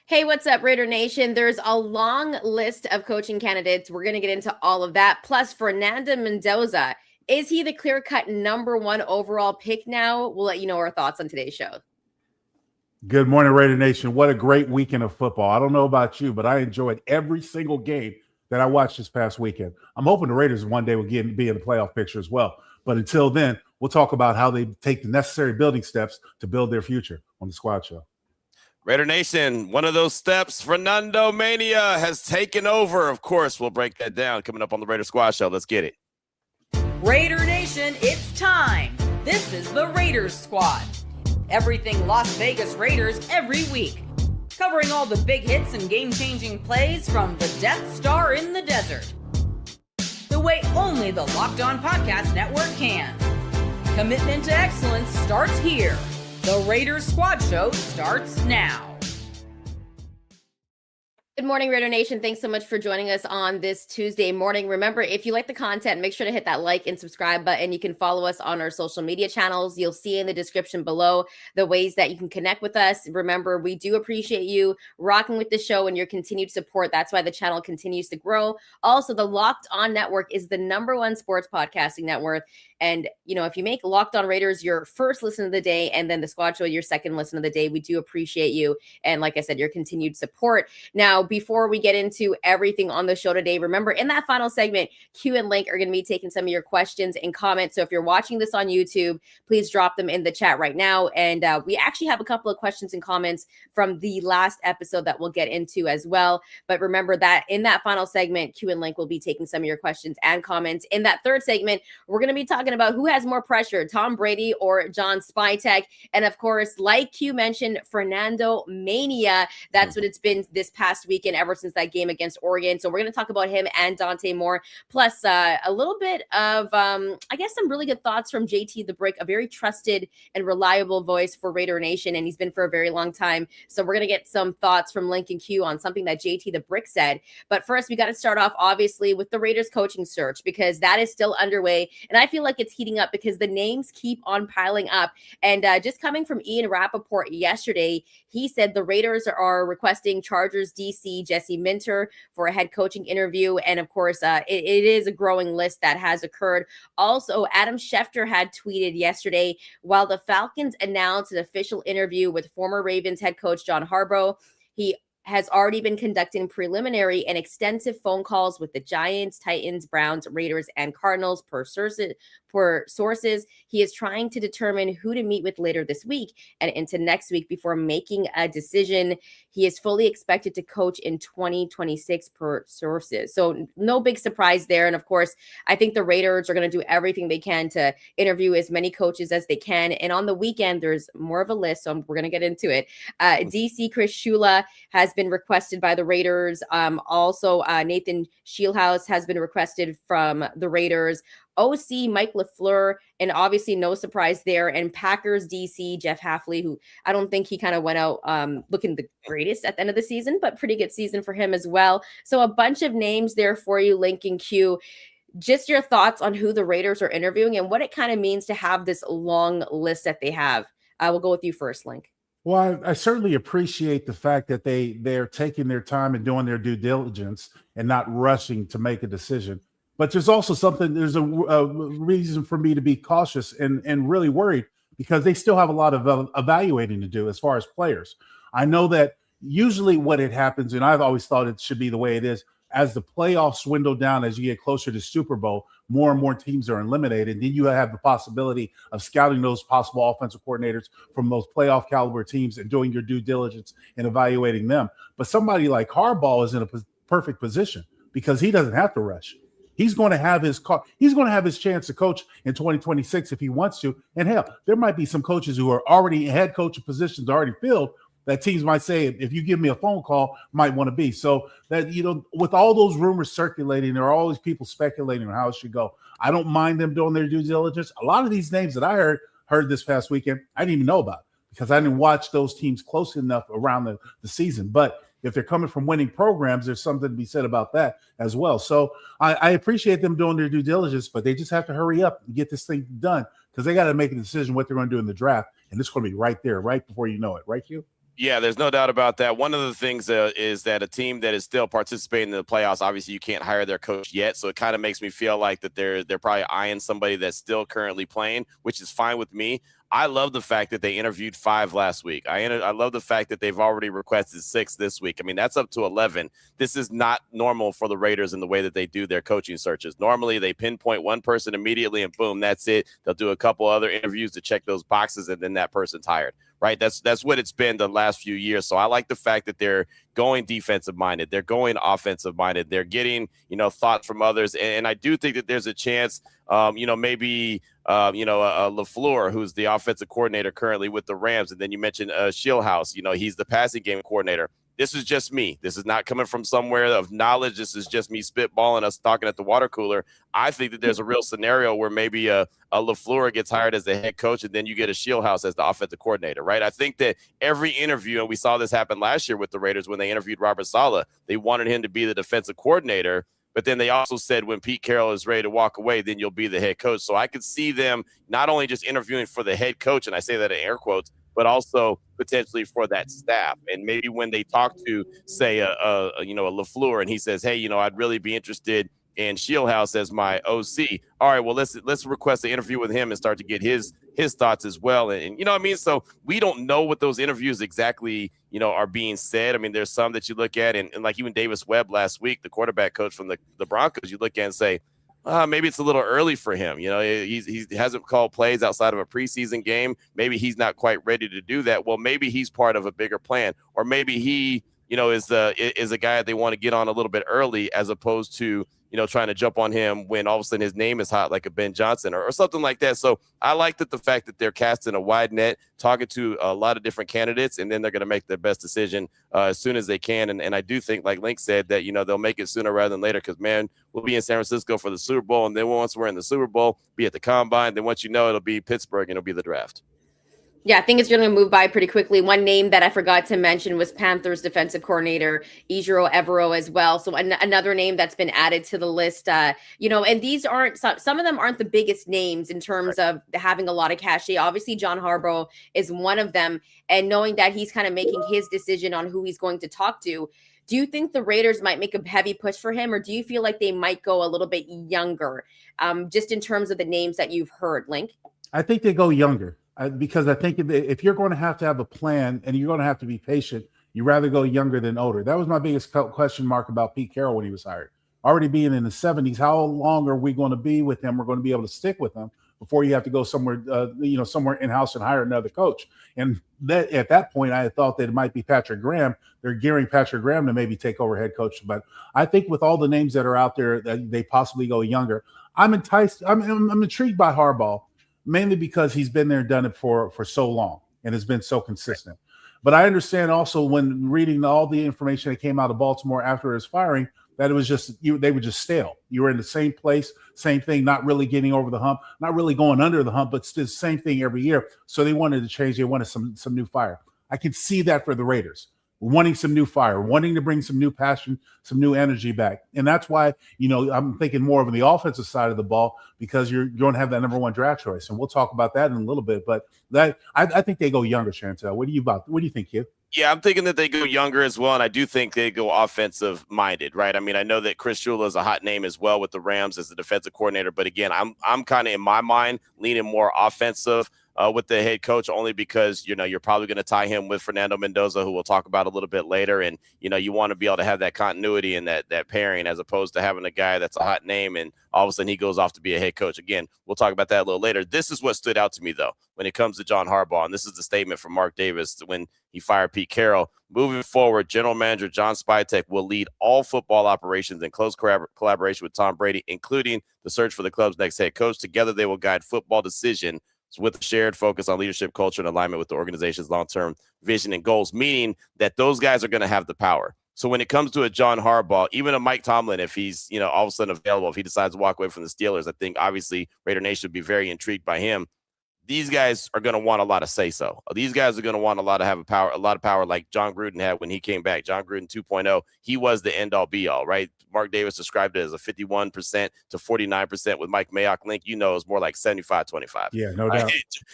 Hey, what's up, Raider Nation? There's a long list of coaching candidates. We're going to get into all of that. Plus, Fernando Mendoza. Is he the clear-cut number one overall pick now? We'll let you know our thoughts on today's show. Good morning, Raider Nation. What a great weekend of football. I don't know about you, but I enjoyed every single game that I watched this past weekend. I'm hoping the Raiders one day will be in the playoff picture as well. But until then, we'll talk about how they take the necessary building steps to build their future on the Squad Show. Raider Nation, one of those steps, Fernando Mania has taken over. Of course, we'll break that down coming up on the Raider Squad Show. Let's get it. Raider Nation, it's time. This is the Raiders Squad. Everything Las Vegas Raiders every week. Covering all the big hits and game-changing plays from the Death Star in the desert. The way only the Locked On Podcast Network can. Commitment to excellence starts here. The Raiders Squad Show starts now. Good morning, Raider Nation. Thanks so much for joining us on this Tuesday morning. Remember, if you like the content, make sure to hit that like and subscribe button. You can follow us on our social media channels. You'll see in the description below the ways that you can connect with us. Remember, we do appreciate you rocking with the show and your continued support. That's why the channel continues to grow. Also, the Locked On Network is the #1 sports podcasting network. And, if you make Locked On Raiders your first listen of the day and then the Squad Show your second listen of the day, we do appreciate you. And like I said, your continued support. Now, before we get into everything on the show today, remember in that final segment, Q and Link are going to be taking some of your questions and comments. So if you're watching this on YouTube, please drop them in the chat right now. And we actually have a couple of questions and comments from the last episode that we'll get into as well. But remember that in that final segment, Q and Link will be taking some of your questions and comments. In that third segment, we're going to be talking about who has more pressure, Tom Brady or John Spytek. And of course, like Q mentioned, Fernando Mania. That's what it's been this past weekend ever since that game against Oregon. So we're going to talk about him and Dante Moore, plus a little bit of, some really good thoughts from JT the Brick, a very trusted and reliable voice for Raider Nation. And he's been for a very long time. So we're going to get some thoughts from Lincoln Q on something that JT the Brick said. But first, we got to start off, obviously, with the Raiders coaching search, because that is still underway. And I feel like it's heating up because the names keep on piling up. And just coming from Ian Rappaport yesterday, he said the Raiders are requesting Chargers DC Jesse Minter for a head coaching interview. And of course, it is a growing list that has occurred. Also, Adam Schefter had tweeted yesterday, while the Falcons announced an official interview with former Ravens head coach John Harbaugh, he has already been conducting preliminary and extensive phone calls with the Giants, Titans, Browns, Raiders, and Cardinals per sources. He is trying to determine who to meet with later this week and into next week before making a decision. He is fully expected to coach in 2026 per sources. So no big surprise there. And of course, I think the Raiders are going to do everything they can to interview as many coaches as they can. And on the weekend, there's more of a list, so we're going to get into it. DC Chris Shula has been requested by the Raiders. Also, Nathan Shieldhouse has been requested from the Raiders. OC Mike LaFleur, and obviously no surprise there. And Packers DC Jeff Hafley, who I don't think he kind of went out looking the greatest at the end of the season, but pretty good season for him as well. So a bunch of names there for you, Lincoln Q. Just your thoughts on who the Raiders are interviewing and what it kind of means to have this long list that they have. We'll go with you first, Link. Well, I certainly appreciate the fact that they're taking their time and doing their due diligence and not rushing to make a decision. But there's also there's a reason for me to be cautious and really worried, because they still have a lot of evaluating to do as far as players. I know that usually what it happens, and I've always thought it should be the way it is, as the playoffs dwindle down, as you get closer to Super Bowl, more and more teams are eliminated. Then you have the possibility of scouting those possible offensive coordinators from those playoff caliber teams and doing your due diligence and evaluating them. But somebody like Harbaugh is in a perfect position because he doesn't have to rush. He's going to have his chance to coach in 2026 if he wants to. And hell, there might be some coaches who are already head coaching positions already filled that teams might say, if you give me a phone call, might want to be. So that, with all those rumors circulating, there are always people speculating on how it should go. I don't mind them doing their due diligence. A lot of these names that I heard this past weekend, I didn't even know about because I didn't watch those teams close enough around the season. But if they're coming from winning programs, there's something to be said about that as well. So I appreciate them doing their due diligence, but they just have to hurry up and get this thing done because they got to make a decision what they're going to do in the draft. And it's going to be right there, right before you know it. Right, Q? Yeah, there's no doubt about that. One of the things is that a team that is still participating in the playoffs, obviously you can't hire their coach yet. So it kind of makes me feel like that they're probably eyeing somebody that's still currently playing, which is fine with me. I love the fact that they interviewed 5 last week. I love the fact that they've already requested 6 this week. I mean, that's up to 11. This is not normal for the Raiders in the way that they do their coaching searches. Normally, they pinpoint one person immediately and boom, that's it. They'll do a couple other interviews to check those boxes and then that person's hired. Right. That's what it's been the last few years. So I like the fact that they're going defensive minded. They're going offensive minded. They're getting, thoughts from others. And I do think that there's a chance, maybe, LaFleur, who's the offensive coordinator currently with the Rams. And then you mentioned Shieldhouse, he's the passing game coordinator. This is just me. This is not coming from somewhere of knowledge. This is just me spitballing, us talking at the water cooler. I think that there's a real scenario where maybe a LaFleur gets hired as the head coach and then you get a Shieldhouse as the offensive coordinator, right? I think that every interview, and we saw this happen last year with the Raiders when they interviewed Robert Saleh, they wanted him to be the defensive coordinator. But then they also said when Pete Carroll is ready to walk away, then you'll be the head coach. So I could see them not only just interviewing for the head coach, and I say that in air quotes, but also potentially for that staff. And maybe when they talk to, say, a LaFleur, and he says, hey, I'd really be interested in Shieldhouse as my OC. All right, well, let's request an interview with him and start to get his thoughts as well. And you know what I mean? So we don't know what those interviews exactly, are being said. I mean, there's some that you look at, and like even Davis Webb last week, the quarterback coach from the Broncos, you look at and say, maybe it's a little early for him. He hasn't called plays outside of a preseason game. Maybe he's not quite ready to do that. Well, maybe he's part of a bigger plan, or maybe he, is a guy that they want to get on a little bit early as opposed to, trying to jump on him when all of a sudden his name is hot, like a Ben Johnson or something like that. So I like the fact that they're casting a wide net, talking to a lot of different candidates, and then they're going to make the best decision as soon as they can. And I do think, like Link said, that, they'll make it sooner rather than later because, man, we'll be in San Francisco for the Super Bowl. And then once we're in the Super Bowl, be at the Combine. Then once it'll be Pittsburgh and it'll be the draft. Yeah, I think it's going to move by pretty quickly. One name that I forgot to mention was Panthers defensive coordinator Ejiro Evero as well. So another name that's been added to the list. And these aren't some of them aren't the biggest names in terms of having a lot of cachet. Obviously, John Harbaugh is one of them, and knowing that he's kind of making his decision on who he's going to talk to. Do you think the Raiders might make a heavy push for him, or do you feel like they might go a little bit younger, just in terms of the names that you've heard, Link? I think they go younger. Because I think if you're going to have a plan and you're going to have to be patient, you rather go younger than older. That was my biggest question mark about Pete Carroll when he was hired. Already being in the 70s, how long are we going to be with him? We're going to be able to stick with him before you have to go somewhere, somewhere in-house and hire another coach. And that at that point, I thought that it might be Patrick Graham. They're gearing Patrick Graham to maybe take over head coach. But I think with all the names that are out there, that they possibly go younger. I'm enticed. I'm intrigued by Harbaugh. Mainly because he's been there and done it for so long and has been so consistent. But I understand also when reading all the information that came out of Baltimore after his firing, that it was just they were just stale. You were in the same place, same thing, not really getting over the hump, not really going under the hump, but still the same thing every year. So they wanted to change. They wanted some new fire. I could see that for the Raiders. Wanting some new fire, wanting to bring some new passion, some new energy back. And that's why, I'm thinking more of the offensive side of the ball because you're going to have that number 1 draft choice. And we'll talk about that in a little bit. But that I think they go younger, Chantel. What do you think, Hugh? Yeah, I'm thinking that they go younger as well. And I do think they go offensive minded, right? I mean, I know that Chris Shula is a hot name as well with the Rams as the defensive coordinator. But again, I'm kind of in my mind leaning more offensive with the head coach, only because, you're probably going to tie him with Fernando Mendoza, who we'll talk about a little bit later. And, you want to be able to have that continuity and that pairing as opposed to having a guy that's a hot name and all of a sudden he goes off to be a head coach. Again, we'll talk about that a little later. This is what stood out to me, though, when it comes to John Harbaugh. And this is the statement from Mark Davis when he fired Pete Carroll. Moving forward, General Manager John Spytek will lead all football operations in close collaboration with Tom Brady, including the search for the club's next head coach. Together, they will guide football decisions with a shared focus on leadership, culture, and alignment with the organization's long-term vision and goals, meaning that those guys are going to have the power. So when it comes to a John Harbaugh, even a Mike Tomlin, if he's, all of a sudden available, if he decides to walk away from the Steelers, I think obviously Raider Nation would be very intrigued by him. these guys are going to want a lot of say-so. These guys are going to want a lot of power like John Gruden had when he came back. John Gruden 2.0, he was the end-all be-all, right? Mark Davis described it as a 51% to 49% with Mike Mayock. Link, you know, it's more like 75-25. Yeah, no doubt.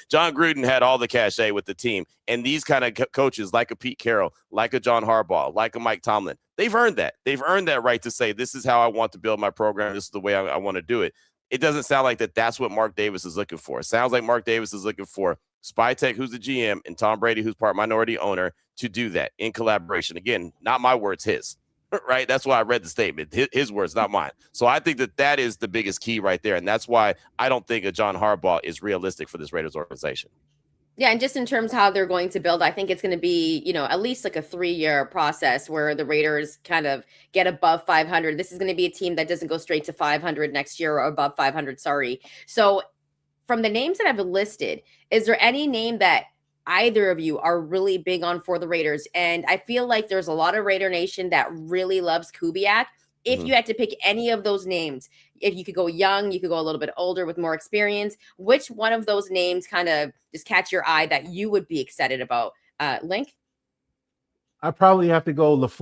John Gruden had all the cachet with the team. And these kind of coaches like a Pete Carroll, like a John Harbaugh, like a Mike Tomlin, they've earned that. They've earned that right to say, this is how I want to build my program. This is the way I want to do it. It doesn't sound like that's what Mark Davis is looking for. It sounds like Mark Davis is looking for Spytek, who's the GM, and Tom Brady, who's part minority owner, to do that in collaboration. Again, not my words, his, right? That's why I read the statement. His words, not mine. So I think that is the biggest key right there. And that's why I don't think a John Harbaugh is realistic for this Raiders organization. Yeah, and just in terms of how they're going to build, I think it's going to be, at least like a 3-year process where the Raiders kind of get above 500. This is going to be a team that doesn't go straight to 500 next year, or above 500, sorry. So from the names that I've listed, is there any name that either of you are really big on for the Raiders? And I feel like there's a lot of Raider Nation that really loves Kubiak. If you had to pick any of those names, if you could go young, you could go a little bit older with more experience, which one of those names kind of just catch your eye that you would be excited about? Link? I probably have to go LaFleur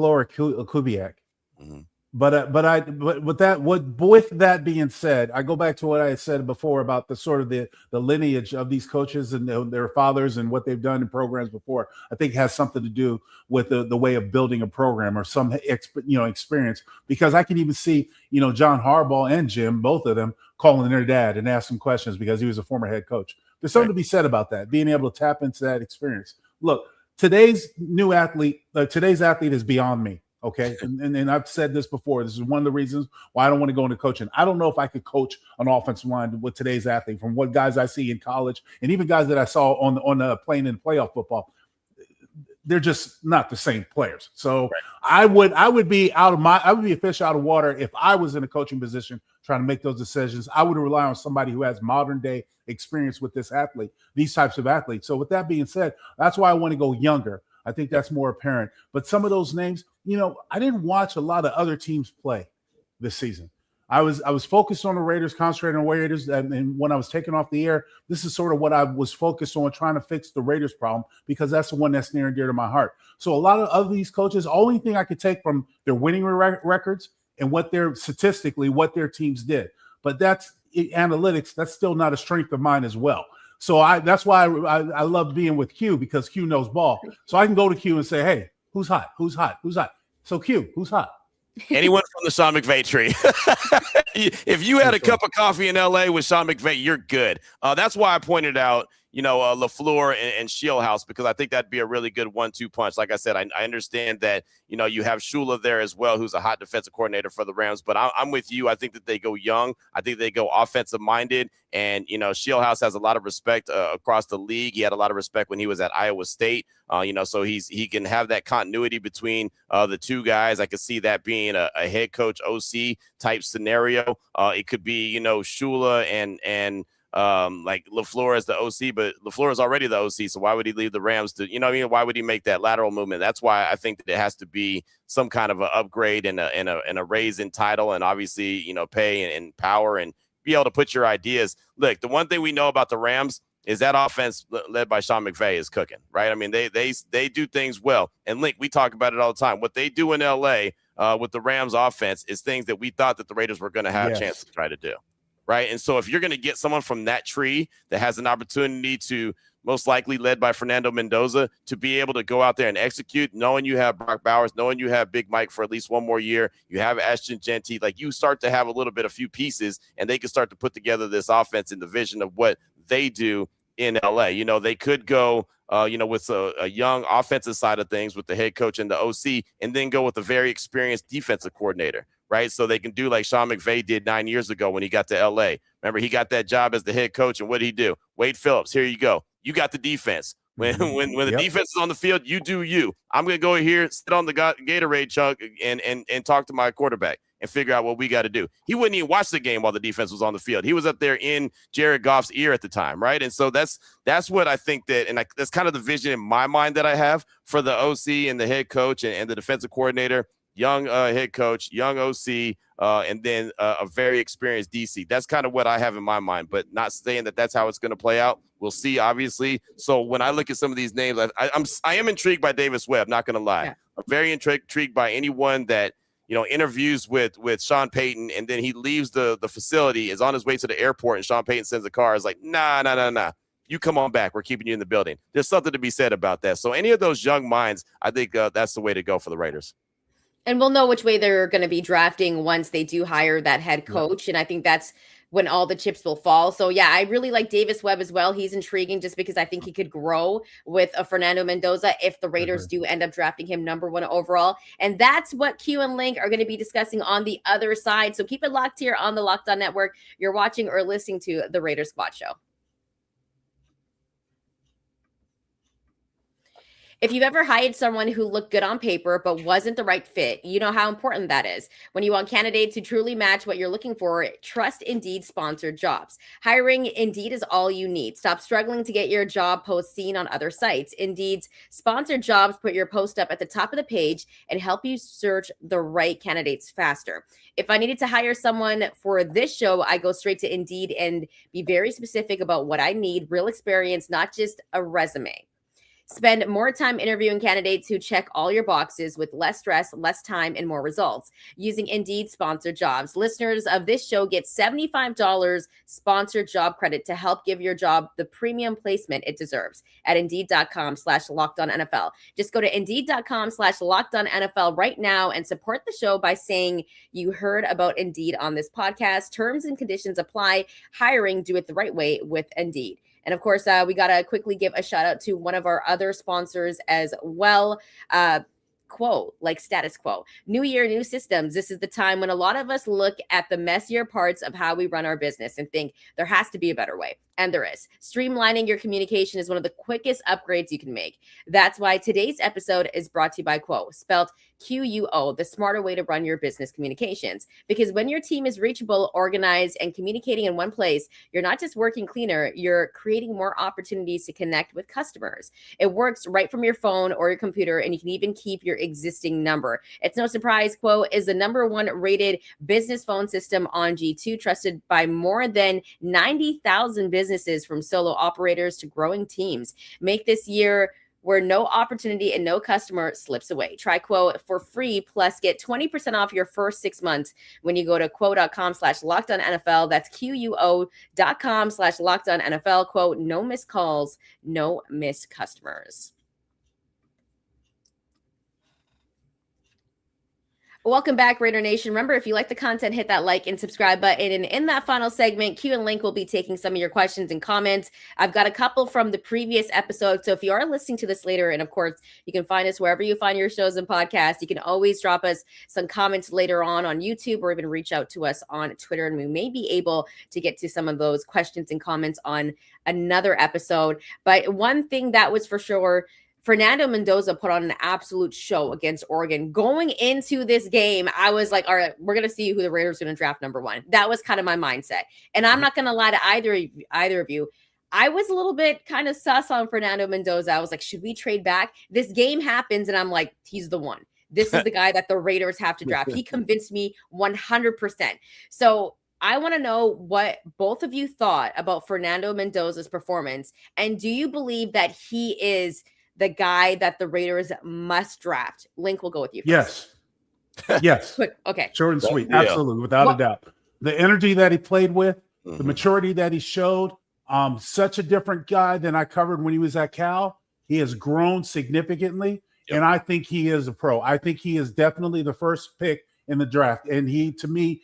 or Kubiak. Mm-hmm. But with that being said, I go back to what I had said before about the sort of the lineage of these coaches and their fathers and what they've done in programs before. I think it has something to do with the way of building a program or some experience, because I can even see John Harbaugh and Jim, both of them, calling their dad and asking questions because he was a former head coach. There's something to be said about that, being able to tap into that experience. Look, today's athlete is beyond me. Okay. And I've said this before. This is one of the reasons why I don't want to go into coaching. I don't know if I could coach an offensive line with today's athlete, from what guys I see in college and even guys that I saw on the playing in playoff football. They're just not the same players. So right. I would be a fish out of water if I was in a coaching position trying to make those decisions. I would rely on somebody who has modern day experience with these types of athletes. So with that being said, that's why I want to go younger. I think that's more apparent. But some of those names, I didn't watch a lot of other teams play this season. I was focused on the Raiders, concentrating on Raiders, and when I was taken off the air, this is sort of what I was focused on, trying to fix the Raiders problem, because that's the one that's near and dear to my heart. So a lot of these coaches, only thing I could take from their winning records and what their teams did. But that's analytics. That's still not a strength of mine as well. So that's why I love being with Q, because Q knows ball. So I can go to Q and say, hey, who's hot? Who's hot? Who's hot? So Q, who's hot? Anyone from the Sean McVay tree. If you had a cup of coffee in LA with Sean McVay, you're good. That's why I pointed out, LaFleur and Shieldhouse, because I think that'd be a really good 1-2 punch. Like I said, I understand that, you have Shula there as well, who's a hot defensive coordinator for the Rams, but I'm with you. I think that they go young. I think they go offensive minded, and, Shieldhouse has a lot of respect across the league. He had a lot of respect when he was at Iowa State, so he can have that continuity between the two guys. I could see that being a head coach OC type scenario. It could be, Shula and like LaFleur as the OC, but LaFleur is already the OC, so why would he leave the Rams to, why would he make that lateral movement? That's why I think that it has to be some kind of an upgrade and a raise in title, and obviously, pay and power, and be able to put your ideas. Look, the one thing we know about the Rams is that offense led by Sean McVay is cooking, right? I mean, they do things well. And Link, we talk about it all the time. What they do in LA with the Rams offense is things that we thought that the Raiders were going to have a chance to try to do. Right. And so if you're going to get someone from that tree that has an opportunity to, most likely led by Fernando Mendoza, to be able to go out there and execute, knowing you have Brock Bowers, knowing you have Big Mike for at least one more year, you have Ashton Genty, like you start to have a few pieces, and they can start to put together this offense in the vision of what they do in LA. They could go, with a young offensive side of things with the head coach and the OC, and then go with a very experienced defensive coordinator. Right. So they can do like Sean McVay did 9 years ago when he got to LA. Remember, he got that job as the head coach. And what did he do? Wade Phillips, here you go. You got the defense. When the defense is on the field, you do you. I'm going to go here, sit on the Gatorade chunk and talk to my quarterback and figure out what we got to do. He wouldn't even watch the game while the defense was on the field. He was up there in Jared Goff's ear at the time. Right. And so that's what I think that's kind of the vision in my mind that I have for the OC and the head coach and the defensive coordinator. young head coach, young OC, and then a very experienced DC. That's kind of what I have in my mind, but not saying that that's how it's going to play out. We'll see, obviously. So when I look at some of these names, I am intrigued by Davis Webb, not going to lie. Yeah. I'm very intrigued by anyone that, interviews with Sean Payton, and then he leaves the facility, is on his way to the airport, and Sean Payton sends a car. It's like, nah. You come on back. We're keeping you in the building. There's something to be said about that. So any of those young minds, I think that's the way to go for the Raiders. And we'll know which way they're going to be drafting once they do hire that head coach. And I think that's when all the chips will fall. So, yeah, I really like Davis Webb as well. He's intriguing just because I think he could grow with a Fernando Mendoza if the Raiders do end up drafting him #1 overall. And that's what Q and Link are going to be discussing on the other side. So keep it locked here on the Locked On Network. You're watching or listening to the Raiders Squad Show. If you've ever hired someone who looked good on paper but wasn't the right fit, you know how important that is. When you want candidates who truly match what you're looking for, trust Indeed sponsored jobs. Hiring Indeed is all you need. Stop struggling to get your job post seen on other sites. Indeed's sponsored jobs put your post up at the top of the page and help you search the right candidates faster. If I needed to hire someone for this show, I go straight to Indeed and be very specific about what I need, real experience, not just a resume. Spend more time interviewing candidates who check all your boxes with less stress, less time, and more results using Indeed sponsored jobs. Listeners of this show get $75 sponsored job credit to help give your job the premium placement it deserves at Indeed.com/LockedOnNFL. Just go to Indeed.com/LockedOnNFL right now and support the show by saying you heard about Indeed on this podcast. Terms and conditions apply. Hiring, do it the right way with Indeed. And of course, we got to quickly give a shout out to one of our other sponsors as well. Quo, like Status Quo. New year, new systems. This is the time when a lot of us look at the messier parts of how we run our business and think there has to be a better way. And there is. Streamlining your communication is one of the quickest upgrades you can make. That's why today's episode is brought to you by Quo, spelled QUO, the smarter way to run your business communications. Because when your team is reachable, organized, and communicating in one place, you're not just working cleaner, you're creating more opportunities to connect with customers. It works right from your phone or your computer, and you can even keep your existing number. It's no surprise Quo is the #1 rated business phone system on G2, trusted by more than 90,000 businesses from solo operators to growing teams. Make this year where no opportunity and no customer slips away. Try Quo for free, plus get 20% off your first 6 months when you go to quo.com/LockedOnNFL. That's QUO.com/LockedOnNFL. Quo, no missed calls, no missed customers. Welcome back, Raider Nation. Remember, if you like the content, hit that like and subscribe button. And in that final segment, Q and Link will be taking some of your questions and comments. I've got a couple from the previous episode. So if you are listening to this later, and of course, you can find us wherever you find your shows and podcasts, you can always drop us some comments later on YouTube, or even reach out to us on Twitter. And we may be able to get to some of those questions and comments on another episode. But one thing that was for sure, Fernando Mendoza put on an absolute show against Oregon. Going into this game, I was like, all right, we're going to see who the Raiders are going to draft #1. That was kind of my mindset. And I'm not going to lie to either of you. I was a little bit kind of sus on Fernando Mendoza. I was like, should we trade back? This game happens, and I'm like, he's the one. This is the guy that the Raiders have to draft. He convinced me 100%. So I want to know what both of you thought about Fernando Mendoza's performance. And do you believe that he is the guy that the Raiders must draft? Link, will go with you first. Yes. Okay. Short and sweet. Absolutely. Without a doubt. The energy that he played with, the maturity that he showed, such a different guy than I covered when he was at Cal. He has grown significantly, and I think he is a pro. I think he is definitely the first pick in the draft, and he, to me,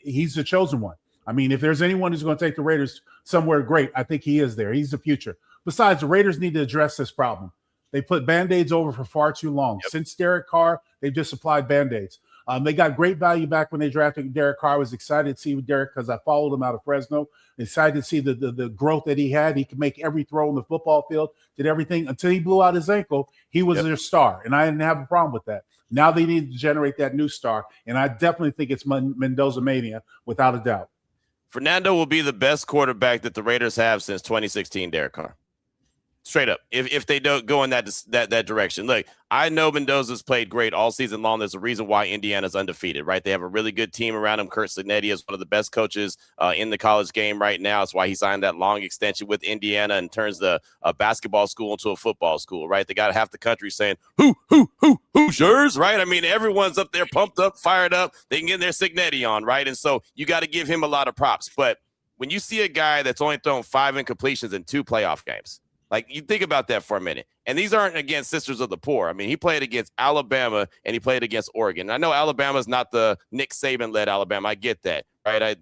he's the chosen one. I mean, if there's anyone who's going to take the Raiders somewhere great, I think he is there. He's the future. Besides, the Raiders need to address this problem. They put Band-Aids over for far too long. Since Derek Carr, they've just applied Band-Aids. They got great value back when they drafted Derek Carr. I was excited to see Derek because I followed him out of Fresno. Excited to see the growth that he had. He could make every throw on the football field, did everything until he blew out his ankle. He was their star, and I didn't have a problem with that. Now they need to generate that new star, and I definitely think it's Mendoza mania, without a doubt. Fernando will be the best quarterback that the Raiders have since 2016 Derek Carr. Straight up, if they don't go in that direction. Look, I know Mendoza's played great all season long. There's a reason why Indiana's undefeated, right? They have a really good team around him. Kurt Signetti is one of the best coaches in the college game right now. That's why he signed that long extension with Indiana and turns the basketball school into a football school, right? They got half the country saying, Hoosiers, right? I mean, everyone's up there pumped up, fired up. They can get their Signetti on, right? And so you got to give him a lot of props. But when you see a guy that's only thrown 5 incompletions in 2 playoff games, like, you think about that for a minute. And these aren't against Sisters of the Poor. I mean, he played against Alabama and he played against Oregon. I know Alabama's not the Nick Saban-led Alabama. I get that, right? I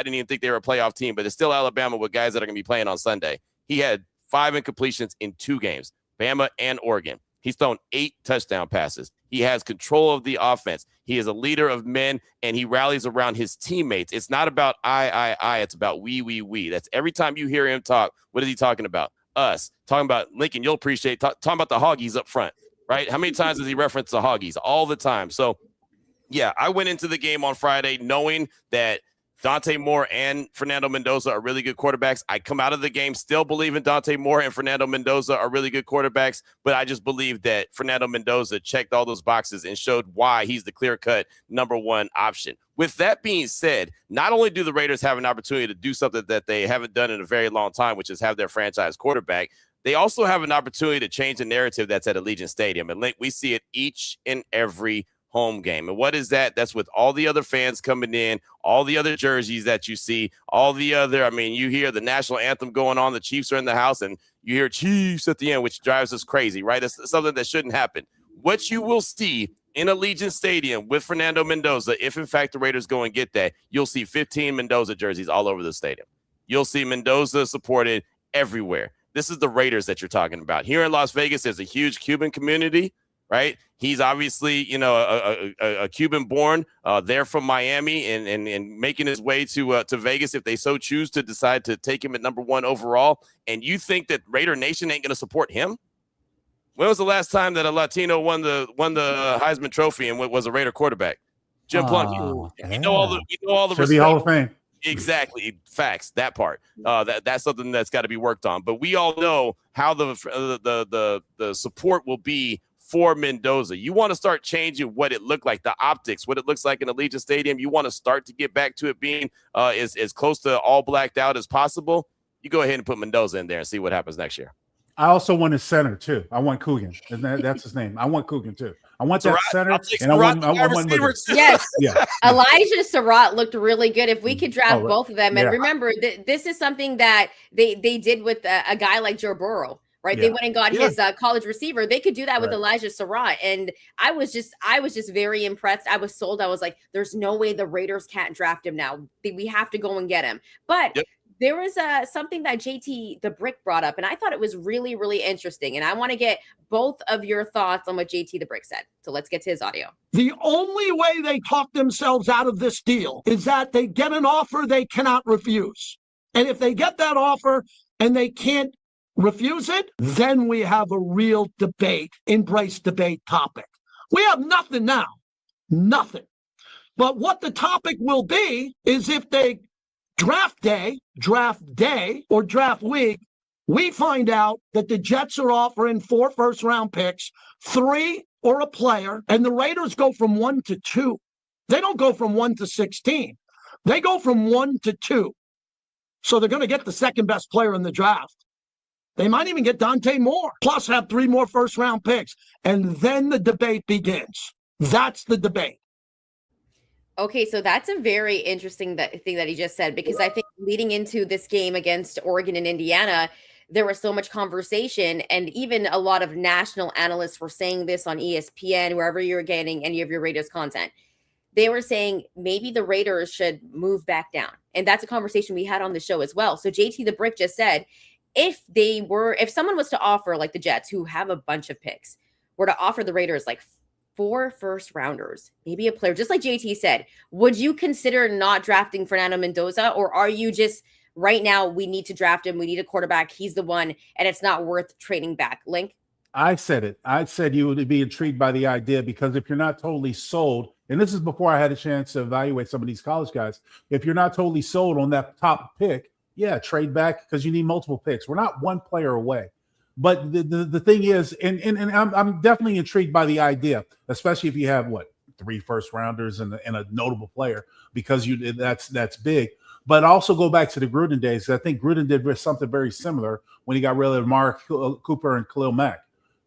didn't even think they were a playoff team, but it's still Alabama with guys that are going to be playing on Sunday. He had 5 incompletions in 2 games, Bama and Oregon. He's thrown 8 touchdown passes. He has control of the offense. He is a leader of men, and he rallies around his teammates. It's not about I. It's about we. That's every time you hear him talk, what is he talking about? Us. Talking about Lincoln, you'll appreciate talking about the Hoggies up front, right? How many times does he reference the Hoggies? All the time. So, yeah, I went into the game on Friday knowing that Dante Moore and Fernando Mendoza are really good quarterbacks. I come out of the game still believing Dante Moore and Fernando Mendoza are really good quarterbacks, but I just believe that Fernando Mendoza checked all those boxes and showed why he's the clear-cut number 1 option. With that being said, not only do the Raiders have an opportunity to do something that they haven't done in a very long time, which is have their franchise quarterback, they also have an opportunity to change the narrative that's at Allegiant Stadium. And we see it each and every home game. And what is that? That's with all the other fans coming in, all the other jerseys that you see, all the other, I mean, you hear the national anthem going on, the Chiefs are in the house, and you hear Chiefs at the end, which drives us crazy, right? It's something that shouldn't happen. What you will see in Allegiant Stadium with Fernando Mendoza, if in fact the Raiders go and get that, you'll see 15 Mendoza jerseys all over the stadium. You'll see Mendoza supported everywhere. This is the Raiders that you're talking about. Here in Las Vegas, there's a huge Cuban community, right? He's obviously, a Cuban born there from Miami and making his way to Vegas if they so choose to decide to take him at number 1 overall. And you think that Raider Nation ain't going to support him? When was the last time that a Latino won the Heisman Trophy and was a Raider quarterback? Jim Plumlee. We know all the Should be Hall of Fame. Exactly. Facts. That part. That's something that's got to be worked on. But we all know how the support will be for Mendoza. You want to start changing what it looked like, the optics, what it looks like in Allegiant Stadium. You want to start to get back to it being as close to all blacked out as possible. You go ahead and put Mendoza in there and see what happens next year. I also want his center too. I want Coogan. That's his name. I want Coogan too. I want that center. And I want yes. Yeah. Elijah Surratt looked really good. If we could draft both of them, and remember, this is something that they did with a guy like Joe Burrow, right? They went and got his college receiver. They could do that with Elijah Surratt, and I was just very impressed. I was sold. I was like, "There's no way the Raiders can't draft him now. We have to go and get him." But there was something that JT the Brick brought up, and I thought it was really, really interesting. And I want to get both of your thoughts on what JT the Brick said. So let's get to his audio. The only way they talk themselves out of this deal is that they get an offer they cannot refuse. And if they get that offer and they can't refuse it, then we have a real debate, embrace debate topic. We have nothing now, nothing. But what the topic will be is if they draft day, or draft week, we find out that the Jets are offering 4 first-round picks, 3 or a player, and the Raiders go from 1 to 2. They don't go from 1 to 16. They go from 1 to 2. So they're going to get the second-best player in the draft. They might even get Dante Moore, plus have 3 more first-round picks. And then the debate begins. That's the debate. Okay, so that's a very interesting thing that he just said, because I think leading into this game against Oregon and Indiana, there was so much conversation, and even a lot of national analysts were saying this on ESPN, wherever you're getting any of your Raiders content. They were saying maybe the Raiders should move back down. And that's a conversation we had on the show as well. So JT the Brick just said, if someone was to offer, like the Jets, who have a bunch of picks, were to offer the Raiders like 4 first rounders, maybe a player, just like JT said, would you consider not drafting Fernando Mendoza? Or are you just right now, we need to draft him, we need a quarterback, he's the one, and it's not worth trading back? Link? I said it. I said you would be intrigued by the idea, because if you're not totally sold, and this is before I had a chance to evaluate some of these college guys, if you're not totally sold on that top pick, trade back, because you need multiple picks. We're not one player away. But the thing is, and I'm definitely intrigued by the idea, especially if you have what 3 first rounders and a notable player, because that's big. But also go back to the Gruden days. I think Gruden did something very similar when he got rid of Mark Cooper and Khalil Mack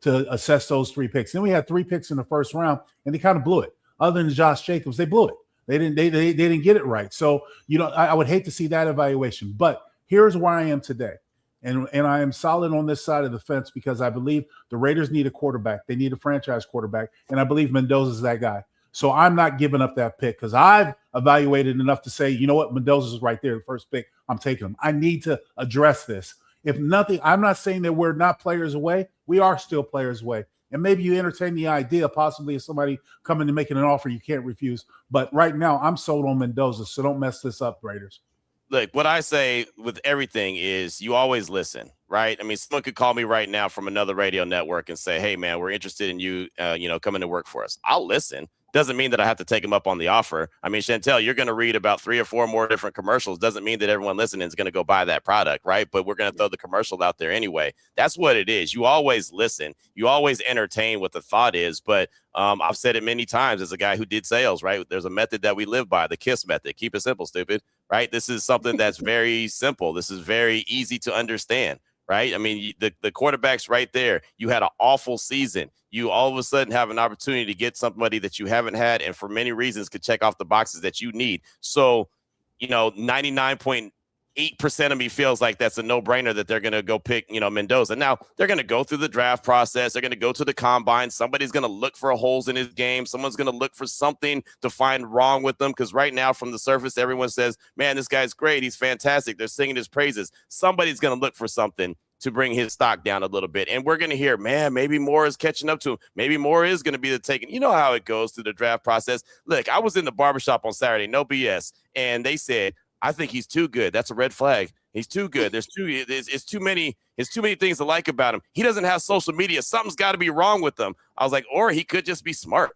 to assess those 3 picks. Then we had 3 picks in the first round, and they kind of blew it. Other than Josh Jacobs, they blew it. They didn't get it right. So I would hate to see that evaluation. But here's where I am today. And I am solid on this side of the fence because I believe the Raiders need a quarterback. They need a franchise quarterback. And I believe Mendoza's that guy. So I'm not giving up that pick because I've evaluated enough to say, you know what, Mendoza's right there, the first pick. I'm taking him. I need to address this. If nothing, I'm not saying that we're not players away. We are still players away. And maybe you entertain the idea possibly of somebody coming and making an offer you can't refuse. But right now, I'm sold on Mendoza. So don't mess this up, Raiders. Look, what I say with everything is you always listen, right? I mean, someone could call me right now from another radio network and say, hey, man, we're interested in you, coming to work for us. I'll listen. Doesn't mean that I have to take them up on the offer. I mean, Chantel, you're going to read about 3 or 4 more different commercials. Doesn't mean that everyone listening is going to go buy that product, right? But we're going to throw the commercial out there anyway. That's what it is. You always listen. You always entertain what the thought is. But I've said it many times as a guy who did sales, right? There's a method that we live by, the KISS method. Keep it simple, stupid, right? This is something that's very simple. This is very easy to understand, right? I mean, the quarterback's right there. You had an awful season. You all of a sudden have an opportunity to get somebody that you haven't had and for many reasons could check off the boxes that you need. So, 99.8% of me feels like that's a no-brainer that they're going to go pick, Mendoza. Now, they're going to go through the draft process. They're going to go to the combine. Somebody's going to look for holes in his game. Someone's going to look for something to find wrong with them because right now from the surface, everyone says, man, this guy's great. He's fantastic. They're singing his praises. Somebody's going to look for something to bring his stock down a little bit. And we're going to hear, man, maybe more is catching up to him. Maybe more is going to be the taking. You know how it goes through the draft process. Look, I was in the barbershop on Saturday, no BS. And they said, I think he's too good. That's a red flag. He's too good. It's too many things to like about him. He doesn't have social media. Something's got to be wrong with him. I was like, or he could just be smart.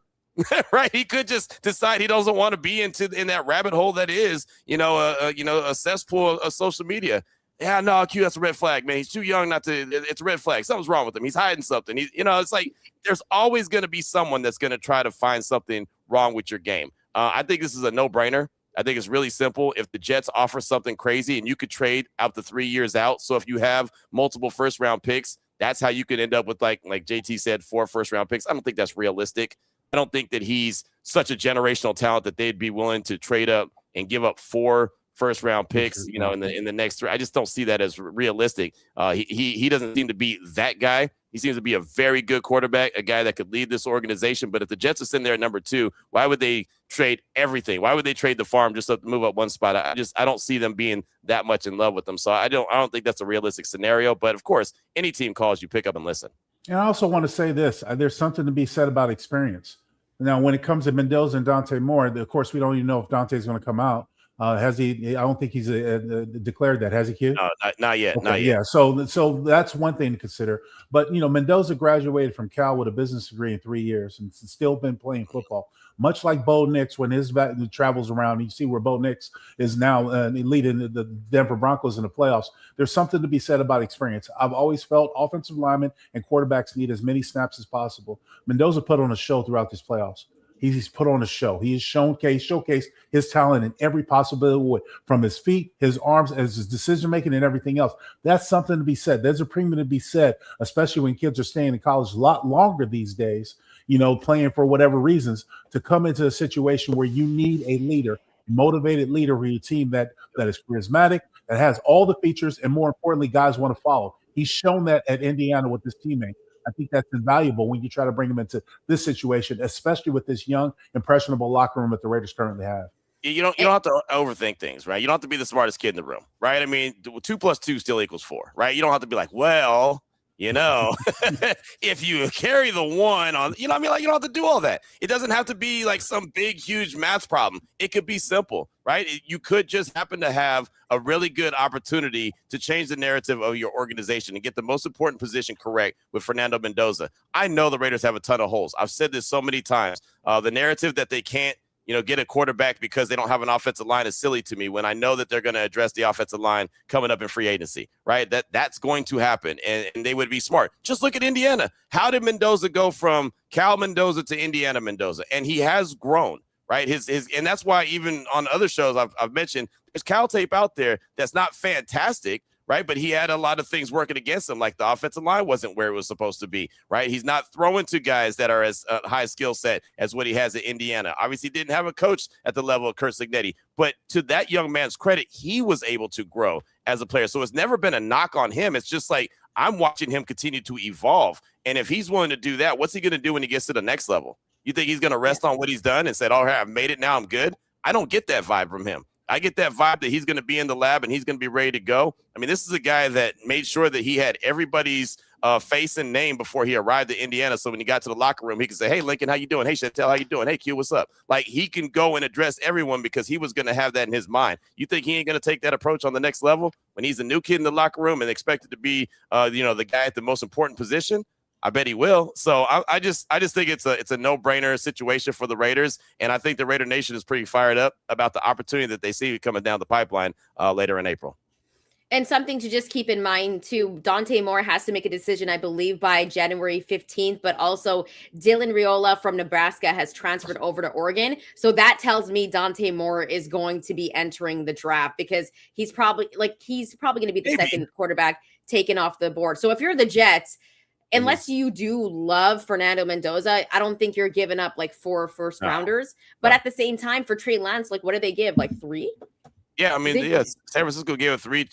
Right? He could just decide he doesn't want to be in that rabbit hole that is, a cesspool of social media. Yeah, no, Q, that's a red flag, man. He's too young not to. It's a red flag. Something's wrong with him. He's hiding something. It's like there's always going to be someone that's going to try to find something wrong with your game. I think this is a no-brainer. I think it's really simple. If the Jets offer something crazy and you could trade out the 3 years out, so if you have multiple first-round picks, that's how you could end up with, like JT said, 4 first-round picks. I don't think that's realistic. I don't think that he's such a generational talent that they'd be willing to trade up and give up 4 first-round picks, in the next 3. I just don't see that as realistic. He doesn't seem to be that guy. He seems to be a very good quarterback, a guy that could lead this organization. But if the Jets are sitting there at number 2, why would they trade everything? Why would they trade the farm just to move up one spot? I don't see them being that much in love with them. So I don't think that's a realistic scenario. But of course, any team calls, you pick up and listen. And I also want to say this: there's something to be said about experience. Now, when it comes to Mendoza and Dante Moore, of course, we don't even know if Dante's going to come out. Has he? I don't think he's declared that. Has he, Q? No, not yet. Okay, not yet. Yeah. So that's one thing to consider. But Mendoza graduated from Cal with a business degree in 3 years and still been playing football. Much like Bo Nix, when his travels around, you see where Bo Nix is now leading the Denver Broncos in the playoffs. There's something to be said about experience. I've always felt offensive linemen and quarterbacks need as many snaps as possible. Mendoza put on a show throughout this playoffs. He's put on a show. He has showcased his talent in every possible way, from his feet, his arms, as his decision-making and everything else. That's something to be said. There's a premium to be said, especially when kids are staying in college a lot longer these days, playing for whatever reasons, to come into a situation where you need a leader, a motivated leader for your team that is charismatic, that has all the features, and more importantly, guys want to follow. He's shown that at Indiana with his teammate. I think that's invaluable when you try to bring him into this situation, especially with this young, impressionable locker room that the Raiders currently have. You don't have to overthink things, right? You don't have to be the smartest kid in the room, right? I mean, 2 + 2 still equals 4, right? You don't have to be like, well, if you carry the 1 on, you don't have to do all that. It doesn't have to be like some big, huge math problem. It could be simple, right? You could just happen to have a really good opportunity to change the narrative of your organization and get the most important position correct with Fernando Mendoza. I know the Raiders have a ton of holes. I've said this so many times. The narrative that they can't get a quarterback because they don't have an offensive line is silly to me when I know that they're going to address the offensive line coming up in free agency, right? That's going to happen, and they would be smart. Just look at Indiana. How did Mendoza go from Cal Mendoza to Indiana Mendoza? And he has grown, right? And that's why even on other shows I've mentioned, there's Cal tape out there that's not fantastic, right? But he had a lot of things working against him, like the offensive line wasn't where it was supposed to be, right? He's not throwing to guys that are as high skill set as what he has at Indiana. Obviously, didn't have a coach at the level of Kurt Cignetti, but to that young man's credit, he was able to grow as a player. So it's never been a knock on him. It's just like I'm watching him continue to evolve. And if he's willing to do that, what's he going to do when he gets to the next level? You think he's going to rest on what he's done and said, all right, I've made it now, I'm good? I don't get that vibe from him. I get that vibe that he's going to be in the lab and he's going to be ready to go. I mean, this is a guy that made sure that he had everybody's face and name before he arrived at Indiana. So when he got to the locker room, he could say, hey, Lincoln, how you doing? Hey, Chantel, how you doing? Hey, Q, what's up? Like, he can go and address everyone because he was going to have that in his mind. You think he ain't going to take that approach on the next level when he's a new kid in the locker room and expected to be, the guy at the most important position? I bet he will. So I just think it's a no-brainer situation for the Raiders, and I think the Raider Nation is pretty fired up about the opportunity that they see coming down the pipeline later in April. And something to just keep in mind, too, Dante Moore has to make a decision, I believe, by January 15th, but also Dylan Raiola from Nebraska has transferred over to Oregon. So that tells me Dante Moore is going to be entering the draft because he's probably going to be the second quarterback taken off the board. So if you're the Jets, unless you do love Fernando Mendoza, I don't think you're giving up like 4 first rounders. But at the same time, for Trey Lance, like what do they give? Like 3? Yeah, I mean, San Francisco gave him 3,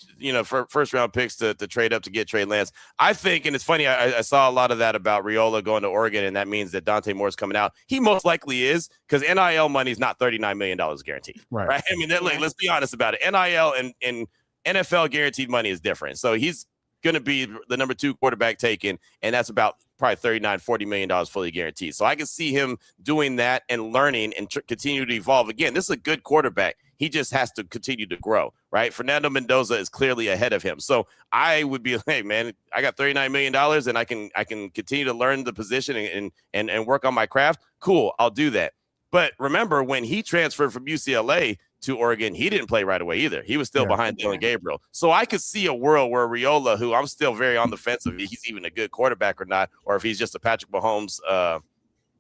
first round picks to trade up to get Trey Lance. I think, and it's funny, I saw a lot of that about Raiola going to Oregon, and that means that Dante Moore's coming out. He most likely is, because NIL money is not $39 million guaranteed. Right? I mean, let's be honest about it. NIL and NFL guaranteed money is different. So he's going to be the number 2 quarterback taken, and that's about probably $39-40 million fully guaranteed. So I can see him doing that and learning and continue to evolve. Again, this is a good quarterback. He just has to continue to grow, right? Fernando Mendoza is clearly ahead of him. So I would be like, hey, man, I got $39 million and I can continue to learn the position and work on my craft. Cool, I'll do that. But remember, when he transferred from UCLA to Oregon, he didn't play right away either. He was still behind Dylan Gabriel. So I could see a world where Raiola, who I'm still very on the fence if he's even a good quarterback or not, or if he's just a Patrick Mahomes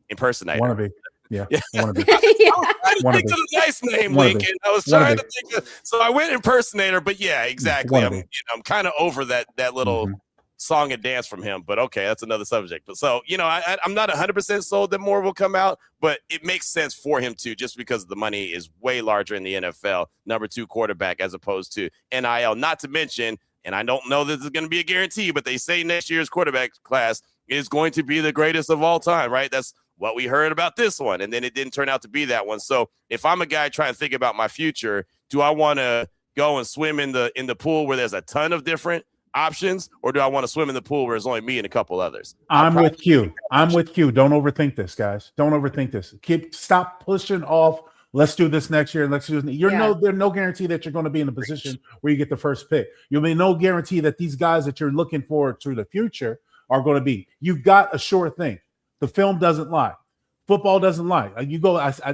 impersonator. Wannabe. Yeah. Wannabe. I was trying to think of the nice name, Lincoln. I was trying to think of, so I went impersonator, but yeah, exactly. I'm kind of over that little song and dance from him, but okay, that's another subject. But so, I'm not 100% sold that more will come out, but it makes sense for him to, just because the money is way larger in the NFL, number 2 quarterback as opposed to NIL. Not to mention, and I don't know this is going to be a guarantee, but they say next year's quarterback class is going to be the greatest of all time, right? That's what we heard about this one, and then it didn't turn out to be that one. So if I'm a guy trying to think about my future, do I want to go and swim in the pool where there's a ton of different options, or do I want to swim in the pool where it's only me and a couple others? I'm with you. Don't overthink this, guys. Don't overthink this. Stop pushing off. Let's do this next year. There's no guarantee that you're going to be in a position where you get the first pick. You'll be no guarantee that these guys that you're looking forward to the future are going to be. You've got a sure thing. The film doesn't lie. Football doesn't lie.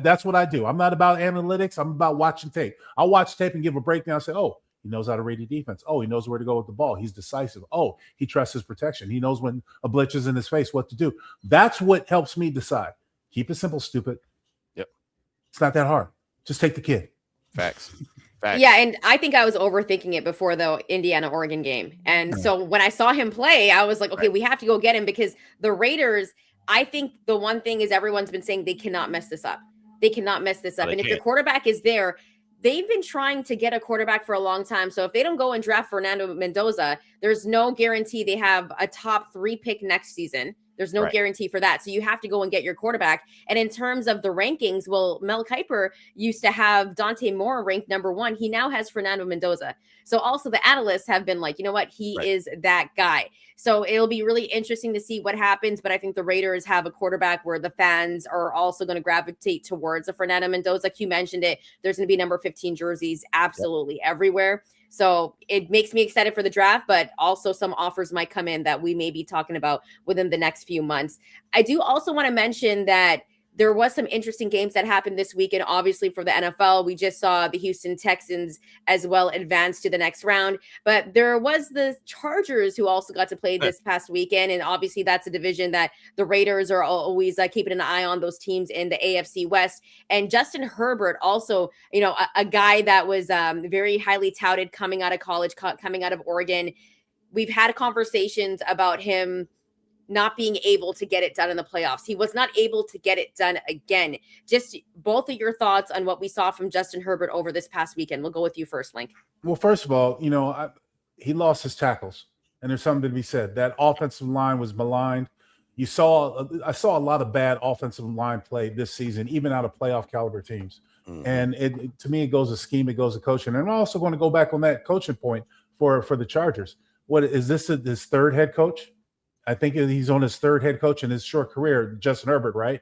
That's what I do. I'm not about analytics. I'm about watching tape. I'll watch tape and give a breakdown and say, oh, he knows how to read the defense. Oh, he knows where to go with the ball. He's decisive. Oh, he trusts his protection. He knows when a blitz is in his face, what to do. That's what helps me decide. Keep it simple, stupid. Yep. It's not that hard. Just take the kid. Facts. Yeah, and I think I was overthinking it before the Indiana-Oregon game. And so when I saw him play, I was like, okay, we have to go get him, because the Raiders, I think the one thing is everyone's been saying they cannot mess this up. They cannot mess this up. And if your quarterback is there, they've been trying to get a quarterback for a long time. So if they don't go and draft Fernando Mendoza, there's no guarantee they have a top 3 pick next season. There's no guarantee for that. So you have to go and get your quarterback. And in terms of the rankings, well, Mel Kiper used to have Dante Moore ranked number 1. He now has Fernando Mendoza. So also the analysts have been like, you know what? He is that guy. So it'll be really interesting to see what happens. But I think the Raiders have a quarterback where the fans are also going to gravitate towards a Fernando Mendoza. Like you mentioned it, there's going to be number 15 jerseys absolutely everywhere. So it makes me excited for the draft, but also some offers might come in that we may be talking about within the next few months. I do also want to mention that there was some interesting games that happened this weekend. Obviously, for the NFL, we just saw the Houston Texans as well advance to the next round. But there was the Chargers who also got to play this past weekend. And obviously, that's a division that the Raiders are always keeping an eye on, those teams in the AFC West. And Justin Herbert also, a guy that was very highly touted coming out of college, coming out of Oregon. We've had conversations about him not being able to get it done in the playoffs. He was not able to get it done again. Just both of your thoughts on what we saw from Justin Herbert over this past weekend. We'll go with you first, Link. Well, first of all, he lost his tackles, and there's something to be said. That offensive line was maligned. I saw a lot of bad offensive line play this season, even out of playoff caliber teams. Mm-hmm. And to me, it goes to scheme, it goes to coaching. And I'm also going to go back on that coaching point for the Chargers. What is this? His third head coach? I think he's on his third head coach in his short career, Justin Herbert, right?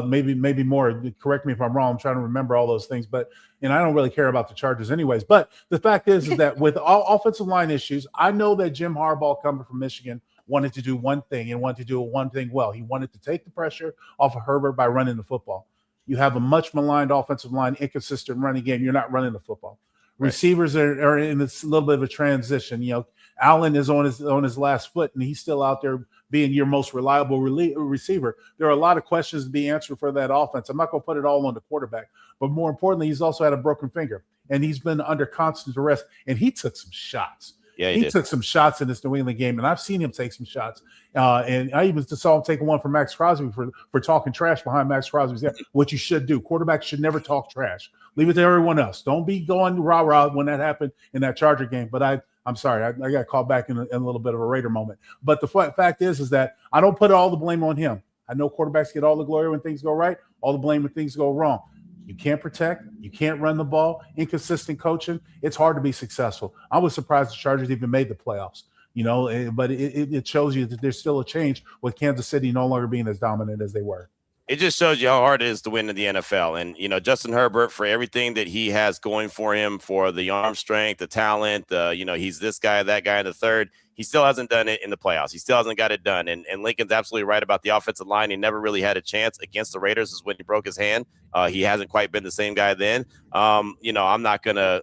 Maybe more. Correct me if I'm wrong. I'm trying to remember all those things, and I don't really care about the Chargers anyways. But the fact is that with all offensive line issues, I know that Jim Harbaugh, coming from Michigan, wanted to do one thing and wanted to do one thing well. He wanted to take the pressure off of Herbert by running the football. You have a much maligned offensive line, inconsistent running game. You're not running the football. Right. Receivers are in this little bit of a transition. Allen is on his last foot, and he's still out there being your most reliable receiver. There are a lot of questions to be answered for that offense. I'm not going to put it all on the quarterback, but more importantly, he's also had a broken finger, and he's been under constant arrest, and he took some shots. Yeah, he took some shots in this New England game, and I've seen him take some shots. And I even saw him take one from Max Crosby for talking trash behind Max Crosby's head, what you should do. Quarterbacks should never talk trash. Leave it to everyone else. Don't be going rah-rah when that happened in that Charger game. But I'm sorry, I got caught back in a little bit of a Raider moment. But the fact is that I don't put all the blame on him. I know quarterbacks get all the glory when things go right, all the blame when things go wrong. You can't protect. You can't run the ball. Inconsistent coaching. It's hard to be successful. I was surprised the Chargers even made the playoffs, but it shows you that there's still a change with Kansas City no longer being as dominant as they were. It just shows you how hard it is to win in the NFL. And, Justin Herbert, for everything that he has going for him, for the arm strength, the talent, he's this guy, that guy, and the third, he still hasn't done it in the playoffs. He still hasn't got it done. And Lincoln's absolutely right about the offensive line. He never really had a chance against the Raiders is when he broke his hand. He hasn't quite been the same guy then. I'm not gonna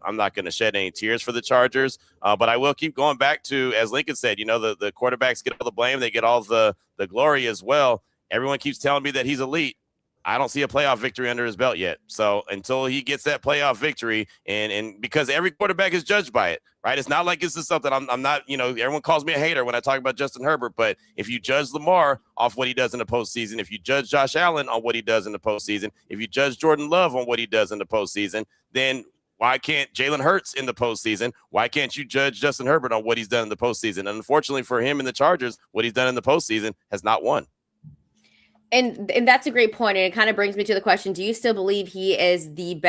shed any tears for the Chargers, but I will keep going back to, as Lincoln said, the quarterbacks get all the blame. They get all the glory as well. Everyone keeps telling me that he's elite. I don't see a playoff victory under his belt yet. So until he gets that playoff victory, and because every quarterback is judged by it, right? It's not like this is something I'm not, everyone calls me a hater when I talk about Justin Herbert, but if you judge Lamar off what he does in the postseason, if you judge Josh Allen on what he does in the postseason, if you judge Jordan Love on what he does in the postseason, then why can't Jalen Hurts in the postseason? Why can't you judge Justin Herbert on what he's done in the postseason? And unfortunately for him and the Chargers, what he's done in the postseason has not won. And that's a great point. And it kind of brings me to the question, do you still believe he is the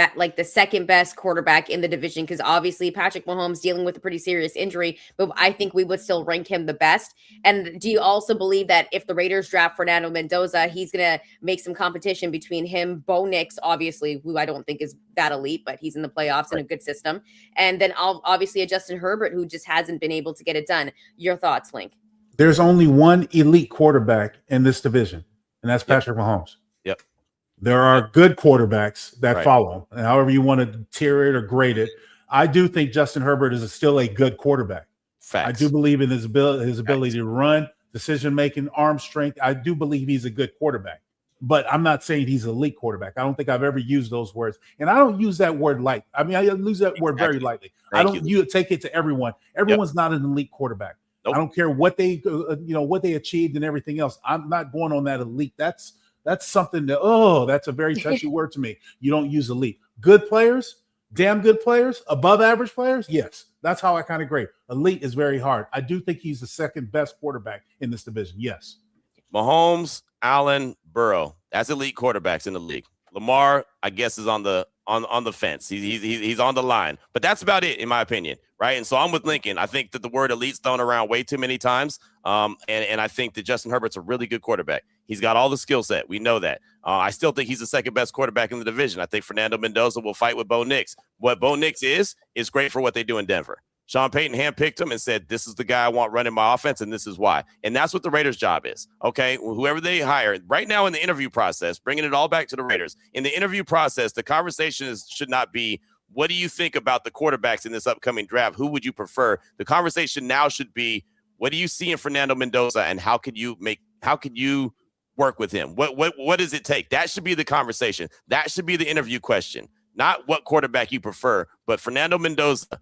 second best quarterback in the division? Because obviously Patrick Mahomes dealing with a pretty serious injury, but I think we would still rank him the best. And do you also believe that if the Raiders draft Fernando Mendoza, he's going to make some competition between him, Bo Nix, obviously, who I don't think is that elite, but he's in the playoffs in a good system. And then obviously a Justin Herbert who just hasn't been able to get it done. Your thoughts, Link? There's only one elite quarterback in this division, and that's Patrick Mahomes. Yep. There are good quarterbacks that follow, and however you want to tier it or grade it. I do think Justin Herbert is still a good quarterback. Facts. I do believe in his ability to run, decision-making, arm strength. I do believe he's a good quarterback, but I'm not saying he's an elite quarterback. I don't think I've ever used those words, and I don't use that word light. I mean, I use that word very lightly. I don't take it to everyone. Everyone's not an elite quarterback. Nope. I don't care what they, what they achieved and everything else. I'm not going on that elite. That's something that, that's a very touchy word to me. You don't use elite. Good players, damn good players, above average players. Yes, that's how I kind of grade. Elite is very hard. I do think he's the second best quarterback in this division. Yes. Mahomes, Allen, Burrow. That's elite quarterbacks in the league. Lamar, I guess, is on the fence. He's on the line, but that's about it in my opinion, right? And so I'm with Lincoln. I think that the word elite's thrown around way too many times, and I think that Justin Herbert's a really good quarterback. He's got all the skill set. We know that. I still think he's the second best quarterback in the division. I think Fernando Mendoza will fight with Bo Nix. What Bo Nix is great for what they do in Denver. Sean Payton handpicked him and said, this is the guy I want running my offense, and this is why. And that's what the Raiders' job is, okay? Whoever they hire, right now in the interview process, bringing it all back to the Raiders, in the interview process, the conversation should not be, what do you think about the quarterbacks in this upcoming draft? Who would you prefer? The conversation now should be, what do you see in Fernando Mendoza, and how could you work with him? What does it take? That should be the conversation. That should be the interview question, not what quarterback you prefer, but Fernando Mendoza.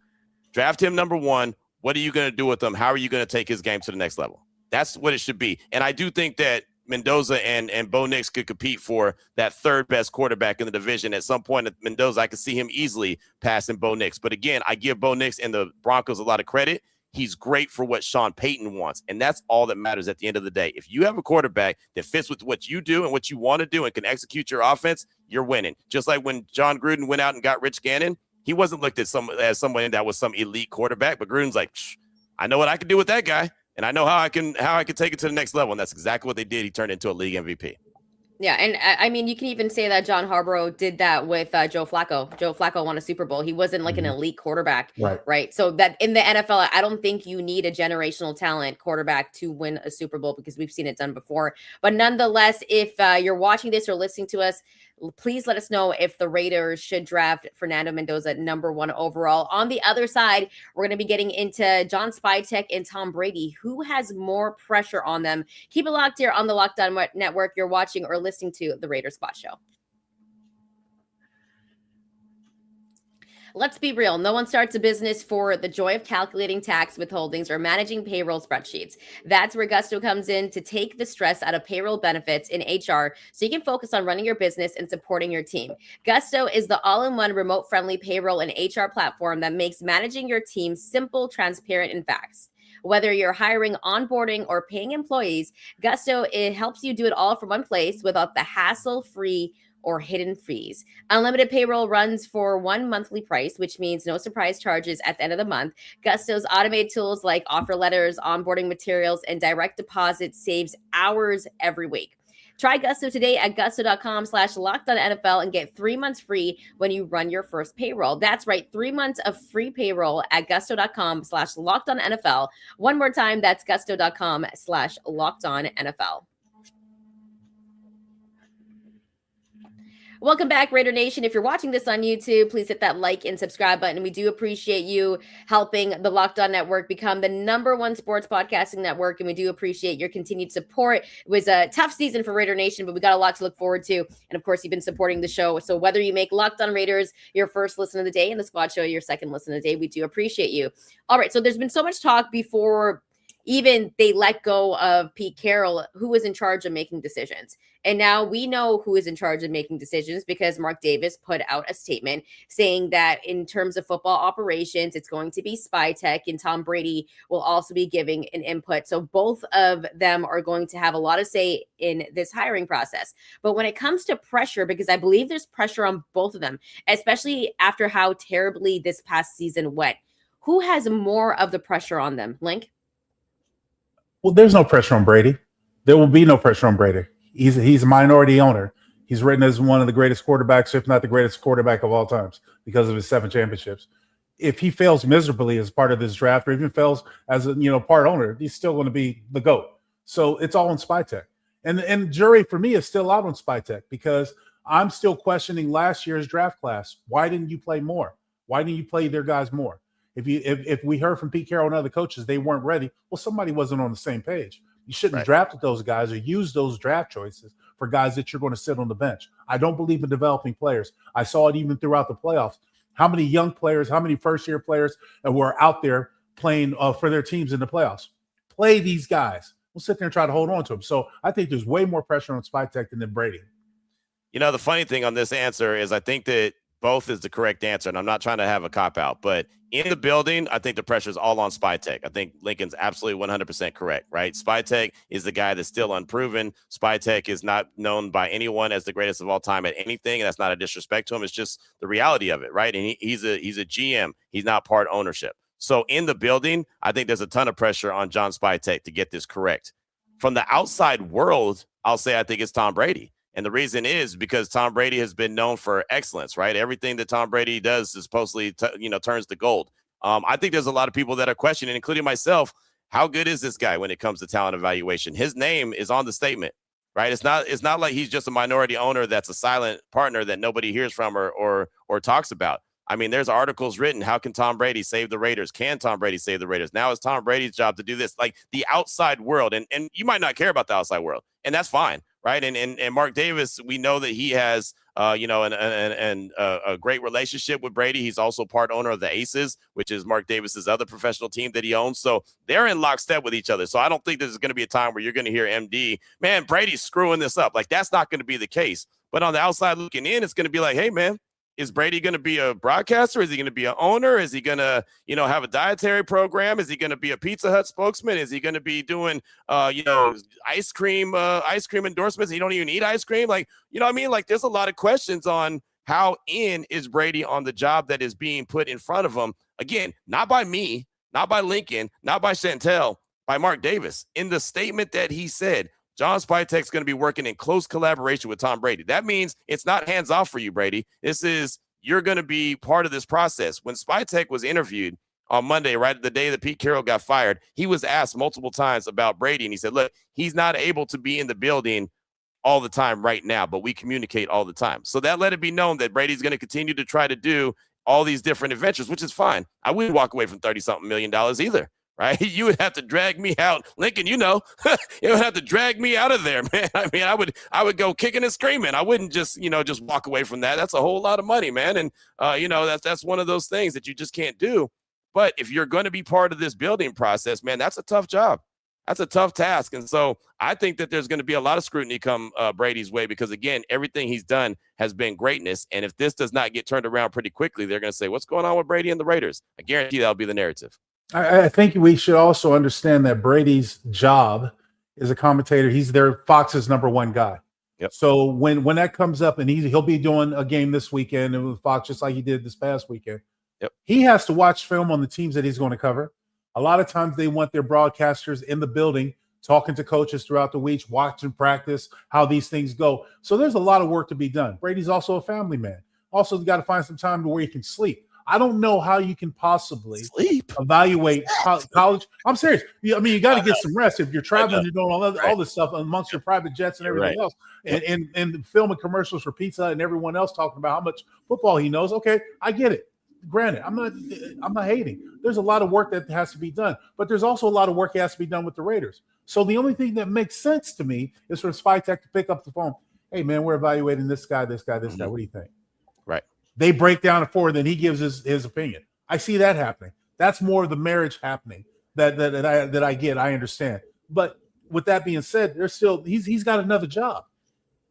Draft him number 1. What are you going to do with him? How are you going to take his game to the next level? That's what it should be. And I do think that Mendoza and Bo Nix could compete for that third best quarterback in the division. At some point, Mendoza, I could see him easily passing Bo Nix. But again, I give Bo Nix and the Broncos a lot of credit. He's great for what Sean Payton wants. And that's all that matters at the end of the day. If you have a quarterback that fits with what you do and what you want to do and can execute your offense, you're winning. Just like when John Gruden went out and got Rich Gannon, he wasn't looked at as someone that was some elite quarterback, but Gruden's like, I know what I can do with that guy, and I know how I can take it to the next level. And that's exactly what they did. He turned into a league MVP. Yeah, and I mean, you can even say that John Harbaugh did that with Joe Flacco. Joe Flacco won a Super Bowl. He wasn't like an elite quarterback, right? So that in the NFL, I don't think you need a generational talent quarterback to win a Super Bowl, because we've seen it done before. But nonetheless, if you're watching this or listening to us, please let us know if the Raiders should draft Fernando Mendoza number 1 overall. On the other side, we're going to be getting into John Spytek and Tom Brady. Who has more pressure on them? Keep it locked here on the Locked On Network. You're watching or listening to the Raiders Spot Show. Let's be real. No one starts a business for the joy of calculating tax withholdings or managing payroll spreadsheets. That's where Gusto comes in to take the stress out of payroll benefits in HR so you can focus on running your business and supporting your team. Gusto is the all-in-one remote-friendly payroll and HR platform that makes managing your team simple, transparent, and fast. Whether you're hiring, onboarding, or paying employees, Gusto, it helps you do it all from one place without the hassle-free or hidden fees. Unlimited payroll runs for 1 monthly price, which means no surprise charges at the end of the month. Gusto's automated tools like offer letters, onboarding materials, and direct deposit saves hours every week. Try Gusto today at gusto.com/LockedOnNFL and get 3 months free when you run your first payroll. That's right, 3 months of free payroll at gusto.com/LockedOnNFL. One more time, that's gusto.com/LockedOnNFL. Welcome back, Raider Nation. If you're watching this on YouTube, please hit that like and subscribe button. We do appreciate you helping the Locked On Network become the number 1 sports podcasting network, and we do appreciate your continued support. It was a tough season for Raider Nation, but we got a lot to look forward to. And of course, you've been supporting the show. So whether you make Locked On Raiders your first listen of the day and the Squad Show your second listen of the day, we do appreciate you. All right, so there's been so much talk before even they let go of Pete Carroll, who was in charge of making decisions. And now we know who is in charge of making decisions because Mark Davis put out a statement saying that in terms of football operations, it's going to be Spytek, and Tom Brady will also be giving an input. So both of them are going to have a lot of say in this hiring process. But when it comes to pressure, because I believe there's pressure on both of them, especially after how terribly this past season went, who has more of the pressure on them? Link? Well, there's no pressure on Brady. There will be no pressure on Brady. He's a minority owner. He's written as one of the greatest quarterbacks, if not the greatest quarterback of all times, because of his 7 championships. If he fails miserably as part of this draft, or even fails as a part owner, he's still going to be the GOAT. So it's all on Spytek. And the jury for me is still out on Spytek, because I'm still questioning last year's draft class. Why didn't you play more? Why didn't you play their guys more? If we heard from Pete Carroll and other coaches, they weren't ready. Well, somebody wasn't on the same page. You shouldn't have drafted those guys or use those draft choices for guys that you're going to sit on the bench. I don't believe in developing players. I saw it even throughout the playoffs. How many young players, how many first-year players were out there playing for their teams in the playoffs? Play these guys. We'll sit there and try to hold on to them. So I think there's way more pressure on Spytek than Brady. The funny thing on this answer is I think that both is the correct answer, and I'm not trying to have a cop-out, but in the building, I think the pressure is all on Spytek. I think Lincoln's absolutely 100% correct, right? Spytek is the guy that's still unproven. Spytek is not known by anyone as the greatest of all time at anything, and that's not a disrespect to him. It's just the reality of it, right? And he's a GM. He's not part ownership. So in the building, I think there's a ton of pressure on John Spytek to get this correct. From the outside world, I'll say I think it's Tom Brady. And the reason is because Tom Brady has been known for excellence, right? Everything that Tom Brady does is supposedly, turns to gold. I think there's a lot of people that are questioning, including myself, how good is this guy when it comes to talent evaluation? His name is on the statement, right? It's not like he's just a minority owner that's a silent partner that nobody hears from or talks about. I mean, there's articles written. How can Tom Brady save the Raiders? Can Tom Brady save the Raiders? Now it's Tom Brady's job to do this. Like the outside world, and you might not care about the outside world, and that's fine, right? And Mark Davis, we know that he has a great relationship with Brady. He's also part owner of the Aces, which is Mark Davis's other professional team that he owns. So they're in lockstep with each other. So I don't think there's going to be a time where you're going to hear MD, man, Brady's screwing this up. Like that's not going to be the case. But on the outside looking in, it's going to be like, hey, man, is Brady going to be a broadcaster? Is he going to be an owner? Is he going to, have a dietary program? Is he going to be a Pizza Hut spokesman? Is he going to be doing, ice cream endorsements? He don't even eat ice cream. Like, you know what I mean? Like there's a lot of questions on how in is Brady on the job that is being put in front of him. Again, not by me, not by Lincoln, not by Chantel, by Mark Davis. In the statement that he said, John Spytek's going to be working in close collaboration with Tom Brady. That means it's not hands off for you, Brady. This is, you're going to be part of this process. When Spytek was interviewed on Monday, right the day that Pete Carroll got fired, he was asked multiple times about Brady. And he said, look, he's not able to be in the building all the time right now, but we communicate all the time. So that let it be known that Brady's going to continue to try to do all these different adventures, which is fine. I wouldn't walk away from $30-something million either. Right? You would have to drag me out. Lincoln, you would have to drag me out of there, man. I mean, I would go kicking and screaming. I wouldn't just walk away from that. That's a whole lot of money, man. And, that's one of those things that you just can't do. But if you're going to be part of this building process, man, that's a tough job. That's a tough task. And so I think that there's going to be a lot of scrutiny come Brady's way because, again, everything he's done has been greatness. And if this does not get turned around pretty quickly, they're going to say, what's going on with Brady and the Raiders? I guarantee that'll be the narrative. I think we should also understand that Brady's job as a commentator, he's their Fox's number one guy. Yep. So when that comes up and he'll be doing a game this weekend with Fox just like he did this past weekend, yep, he has to watch film on the teams that he's going to cover. A lot of times they want their broadcasters in the building talking to coaches throughout the week, watching practice, how these things go. So there's a lot of work to be done. Brady's also a family man. Also got to find some time to where he can sleep. I don't know how you can possibly evaluate college. I'm serious. I mean, you got to get some rest if you're traveling, you're doing all this stuff amongst your private jets and everything else, and filming commercials for Pizza Hut and everyone else talking about how much football he knows. Okay, I get it. Granted, I'm not hating. There's a lot of work that has to be done, but there's also a lot of work that has to be done with the Raiders. So the only thing that makes sense to me is for Spytek to pick up the phone. Hey, man, we're evaluating this guy, this guy, this guy. What do you think? Right. They break down it forward, then he gives his opinion. I see that happening. That's more of the marriage happening that I get. I understand. But with that being said, there's still he's got another job,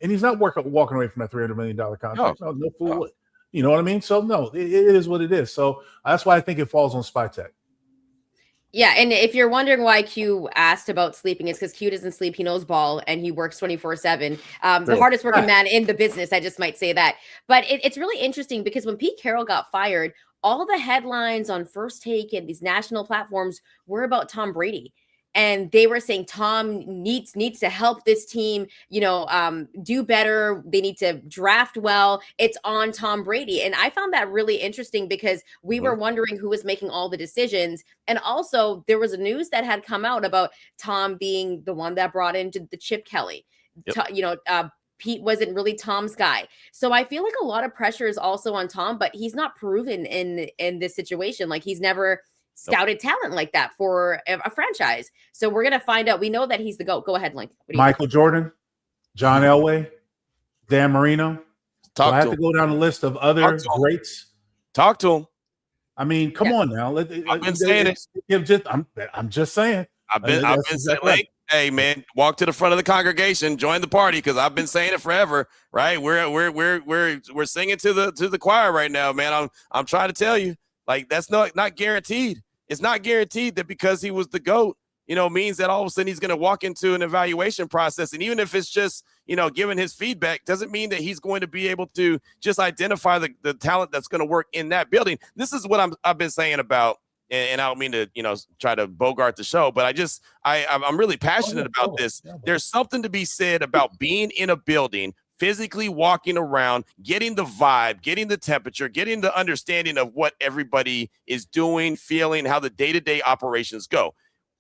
and he's not walking away from that $300 million contract. No fool would. You know what I mean? So no, it is what it is. So that's why I think it falls on Spytek. Yeah, and if you're wondering why Q asked about sleeping, it's because Q doesn't sleep. He knows ball, and he works 24/7. The hardest working man in the business, I just might say that. But it's really interesting because when Pete Carroll got fired, all the headlines on First Take and these national platforms were about Tom Brady. And they were saying Tom needs to help this team, do better. They need to draft well. It's on Tom Brady. And I found that really interesting because we were wondering who was making all the decisions. And also there was news that had come out about Tom being the one that brought in the Chip Kelly. Yep. Pete wasn't really Tom's guy. So I feel like a lot of pressure is also on Tom, but he's not proven in this situation. Like he's never scouted talent like that for a franchise. So we're going to find out. We know that he's the GOAT. Go ahead, Link. Michael Jordan, John Elway, Dan Marino. I have to go down the list of other greats. Talk to him. I mean, come on now. I've been saying it. I'm just saying. I've been saying, like, hey man, walk to the front of the congregation, join the party, because I've been saying it forever. Right? We're singing to the choir right now, man. I'm trying to tell you, like that's not guaranteed. It's not guaranteed that because he was the GOAT, means that all of a sudden he's going to walk into an evaluation process. And even if it's just, giving his feedback, doesn't mean that he's going to be able to just identify the talent that's going to work in that building. This is what I've been saying about, and I don't mean to, try to bogart the show, but I'm really passionate about this. There's something to be said about being in a building physically walking around, getting the vibe, getting the temperature, getting the understanding of what everybody is doing, feeling, how the day-to-day operations go.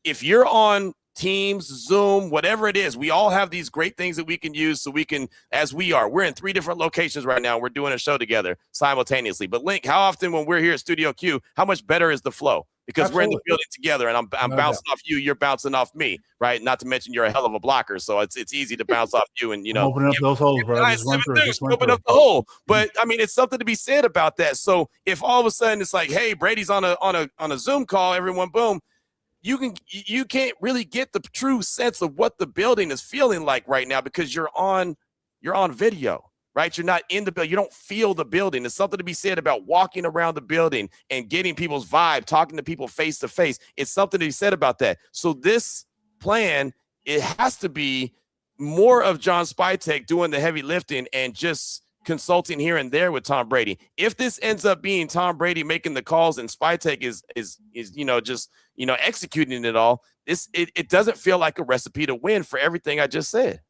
If you're on Teams, Zoom, whatever it is, we all have these great things that we can use so we can, we're in 3 different locations right now. We're doing a show together simultaneously. But Link, how often when we're here at Studio Q, how much better is the flow? Because Absolutely. we're in the building together, and I'm bouncing off you, you're bouncing off me, right? Not to mention you're a hell of a blocker, so it's easy to bounce off you. And open up those holes, bro. Just run through. Open up the hole. But I mean, it's something to be said about that. So if all of a sudden it's like, hey, Brady's on a Zoom call, everyone, boom, you can't really get the true sense of what the building is feeling like right now because you're on video. Right? You're not in the building. You don't feel the building. There's something to be said about walking around the building and getting people's vibe, talking to people face to face. It's something to be said about that. So this plan, it has to be more of John Spytek doing the heavy lifting and just consulting here and there with Tom Brady. If this ends up being Tom Brady making the calls and Spytek is just executing it all, it doesn't feel like a recipe to win for everything I just said.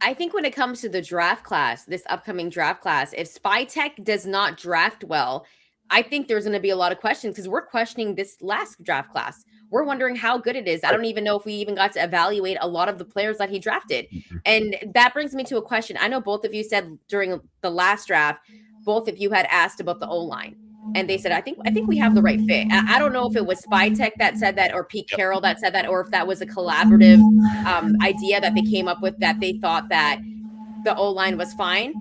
I think when it comes to the draft class, this upcoming draft class, if Spytek does not draft well, I think there's going to be a lot of questions because we're questioning this last draft class. We're wondering how good it is. I don't even know if we even got to evaluate a lot of the players that he drafted. And that brings me to a question. I know both of you said during the last draft, both of you had asked about the O-line. And they said, I think we have the right fit. I don't know if it was Spytek that said that or Pete Carroll that said that, or if that was a collaborative idea that they came up with, that they thought that the O-line was fine.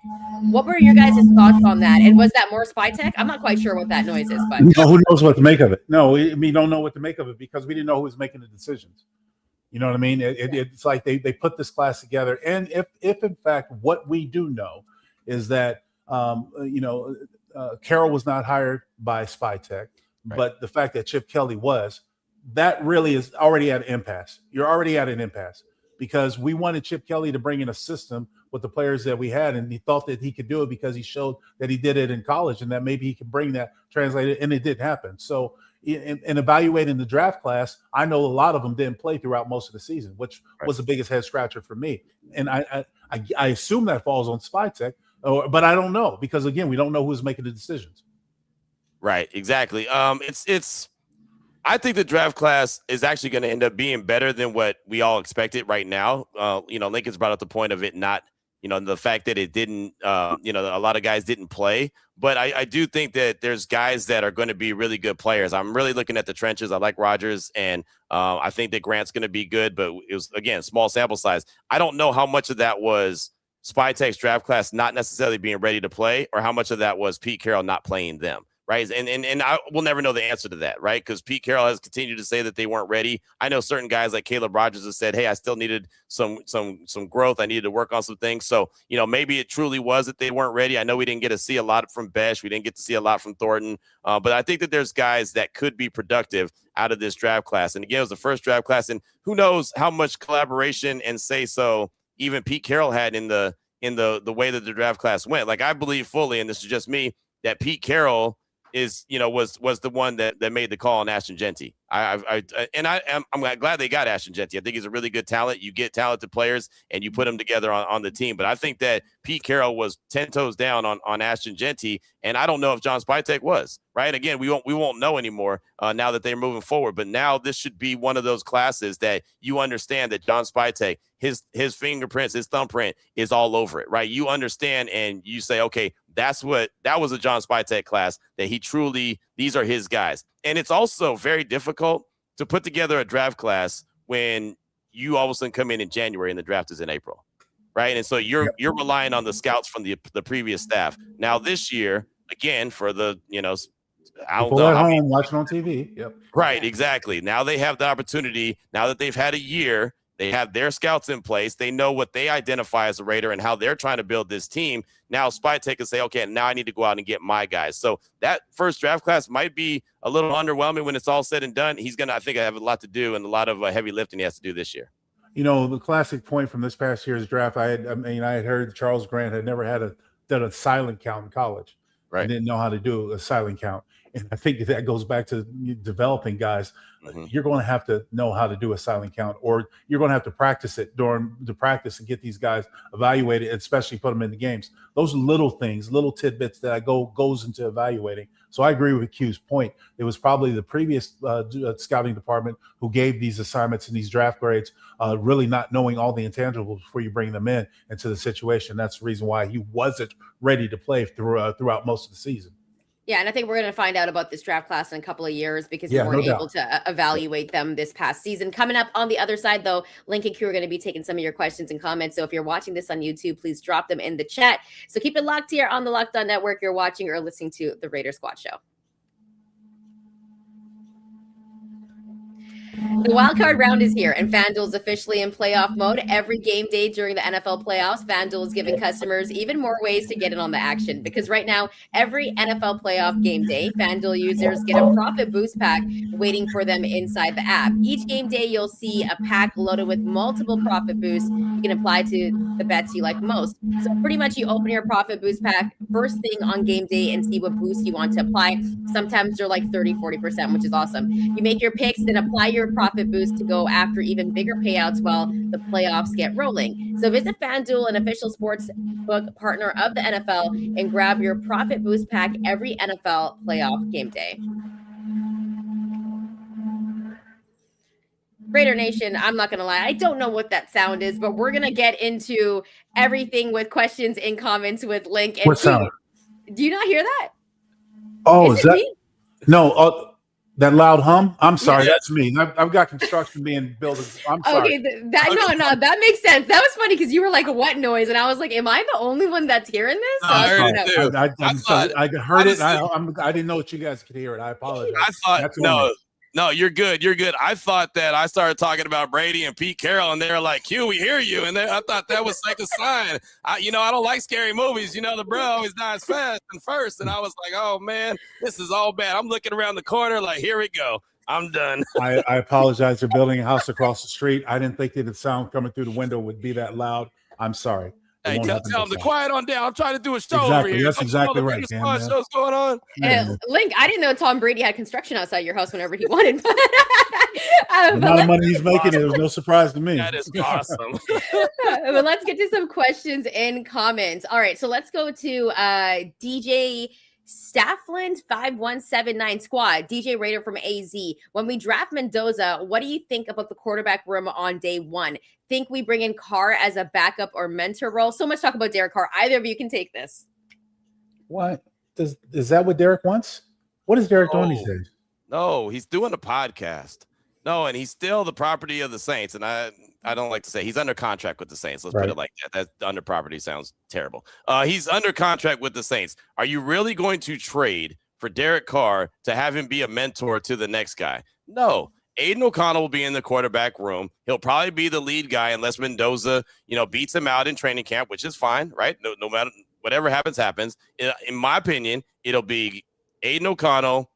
What were your guys' thoughts on that? And was that more Spytek? I'm not quite sure what that noise is, but who knows what to make of it? No, we don't know what to make of it because we didn't know who was making the decisions. You know what I mean? It's like they put this class together. And if in fact what we do know is that Carroll was not hired by Spytek, right, but the fact that Chip Kelly was, that really is already at an impasse. You're already at an impasse because we wanted Chip Kelly to bring in a system with the players that we had, and he thought that he could do it because he showed that he did it in college and that maybe he could bring that translated, and it didn't happen. So in evaluating the draft class, I know a lot of them didn't play throughout most of the season, which was the biggest head scratcher for me. And I assume that falls on Spytek. But I don't know because again, we don't know who's making the decisions. Right, exactly. I think the draft class is actually going to end up being better than what we all expected right now. Lincoln's brought up the point of it not, the fact that it didn't, a lot of guys didn't play. But I do think that there's guys that are going to be really good players. I'm really looking at the trenches. I like Rodgers, and I think that Grant's going to be good. But it was, again, small sample size. I don't know how much of that was Spytek's draft class not necessarily being ready to play, or how much of that was Pete Carroll not playing them, right? And I will never know the answer to that, right? Because Pete Carroll has continued to say that they weren't ready. I know certain guys like Caleb Rogers have said, hey, I still needed some growth. I needed to work on some things. So, maybe it truly was that they weren't ready. I know we didn't get to see a lot from Besh. We didn't get to see a lot from Thornton. But I think that there's guys that could be productive out of this draft class. And again, it was the first draft class, and who knows how much collaboration and say so even Pete Carroll had in the way that the draft class went. Like, I believe fully, and this is just me, that Pete Carroll is, was the one that made the call on Ashton Genty. I'm glad they got Ashton Genty. I think he's a really good talent. You get talented players and you put them together on the team. But I think that Pete Carroll was 10 toes down on Ashton Genty, and I don't know if John Spytek was. Right? Again, we won't know anymore now that they're moving forward. But now this should be one of those classes that you understand that John Spytek, his fingerprints, his thumbprint is all over it. Right? You understand, and you say, okay, that was a John Spytek class that these are his guys. And it's also very difficult to put together a draft class when you all of a sudden come in January and the draft is in April. Right? And so you're relying on the scouts from the previous staff. Now this year, again, for the, I don't know how many watching on TV. Yep. Right, exactly. Now they have the opportunity. Now that they've had a year, they have their scouts in place. They know what they identify as a Raider and how they're trying to build this team. Now Spytek can say, okay, now I need to go out and get my guys. So that first draft class might be a little underwhelming when it's all said and done. He's going to, I think, have a lot to do and a lot of heavy lifting he has to do this year. The classic point from this past year's draft, I had heard Charles Grant had never done a silent count in college. Right. I didn't know how to do a silent count. And I think that goes back to developing guys. You're going to have to know how to do a silent count, or you're going to have to practice it during the practice and get these guys evaluated, especially put them in the games. Those are little things, little tidbits that goes into evaluating. So I agree with Q's point. It was probably the previous scouting department who gave these assignments and these draft grades, really not knowing all the intangibles before you bring them into the situation. That's the reason why he wasn't ready to play throughout most of the season. Yeah, and I think we're going to find out about this draft class in a couple of years because we weren't able to evaluate them this past season. Coming up on the other side, though, Link and Q are going to be taking some of your questions and comments. So if you're watching this on YouTube, please drop them in the chat. So keep it locked here on the Locked On Network. You're watching or listening to the Raider Squad Show. The wildcard round is here, and FanDuel is officially in playoff mode. Every game day during the NFL playoffs, FanDuel is giving customers even more ways to get in on the action. Because right now, every NFL playoff game day, FanDuel users get a profit boost pack waiting for them inside the app. Each game day, you'll see a pack loaded with multiple profit boosts you can apply to the bets you like most. So pretty much you open your profit boost pack first thing on game day and see what boost you want to apply. Sometimes they're like 30-40%, which is awesome. You make your picks, then apply your profit boost to go after even bigger payouts while the playoffs get rolling. So visit FanDuel, an official sports book partner of the NFL, and grab your profit boost pack every NFL playoff game day. Raider Nation, I'm not going to lie. I don't know what that sound is, but we're going to get into everything with questions and comments with Link. And what sound? Do you not hear that? Oh, is that? Me? No, that loud hum? I'm sorry, that's me. I've got construction being built. I'm sorry. Okay, that makes sense. That was funny because you were like, "What noise?" And I was like, "Am I the only one that's hearing this?" I heard it too. I heard it. I didn't know that you guys could hear it. I apologize. I thought no, you're good. You're good. I thought that I started talking about Brady and Pete Carroll, and they were like, "Q, we hear you." And I thought that was like a sign. I don't like scary movies. The bro always dies fast and first. And I was like, "Oh man, this is all bad." I'm looking around the corner like, "Here we go. I'm done." I apologize for building a house across the street. I didn't think that the sound coming through the window would be that loud. I'm sorry. Hey, tell them to quiet on down. I'm trying to do a show over here. That's exactly right. Show's going on. Link, I didn't know Tom Brady had construction outside your house whenever he wanted. The amount of money he's making, it was no surprise to me. That is awesome. But let's get to some questions and comments. All right, so let's go to DJ Staffland 5179 squad. DJ Raider from AZ. When we draft Mendoza, what do you think about the quarterback room on day one? Think we bring in Carr as a backup or mentor role? So much talk about Derek Carr. Either of you can take this. What? Is that what Derek wants? What is Derek doing these days? No, he's doing a podcast. No, and he's still the property of the Saints. And I don't like to say he's under contract with the Saints. Let's put it like that. That under property sounds terrible. He's under contract with the Saints. Are you really going to trade for Derek Carr to have him be a mentor to the next guy? No. Aiden O'Connell will be in the quarterback room. He'll probably be the lead guy unless Mendoza, beats him out in training camp, which is fine, right? No matter whatever happens. In my opinion, it'll be Aiden O'Connell,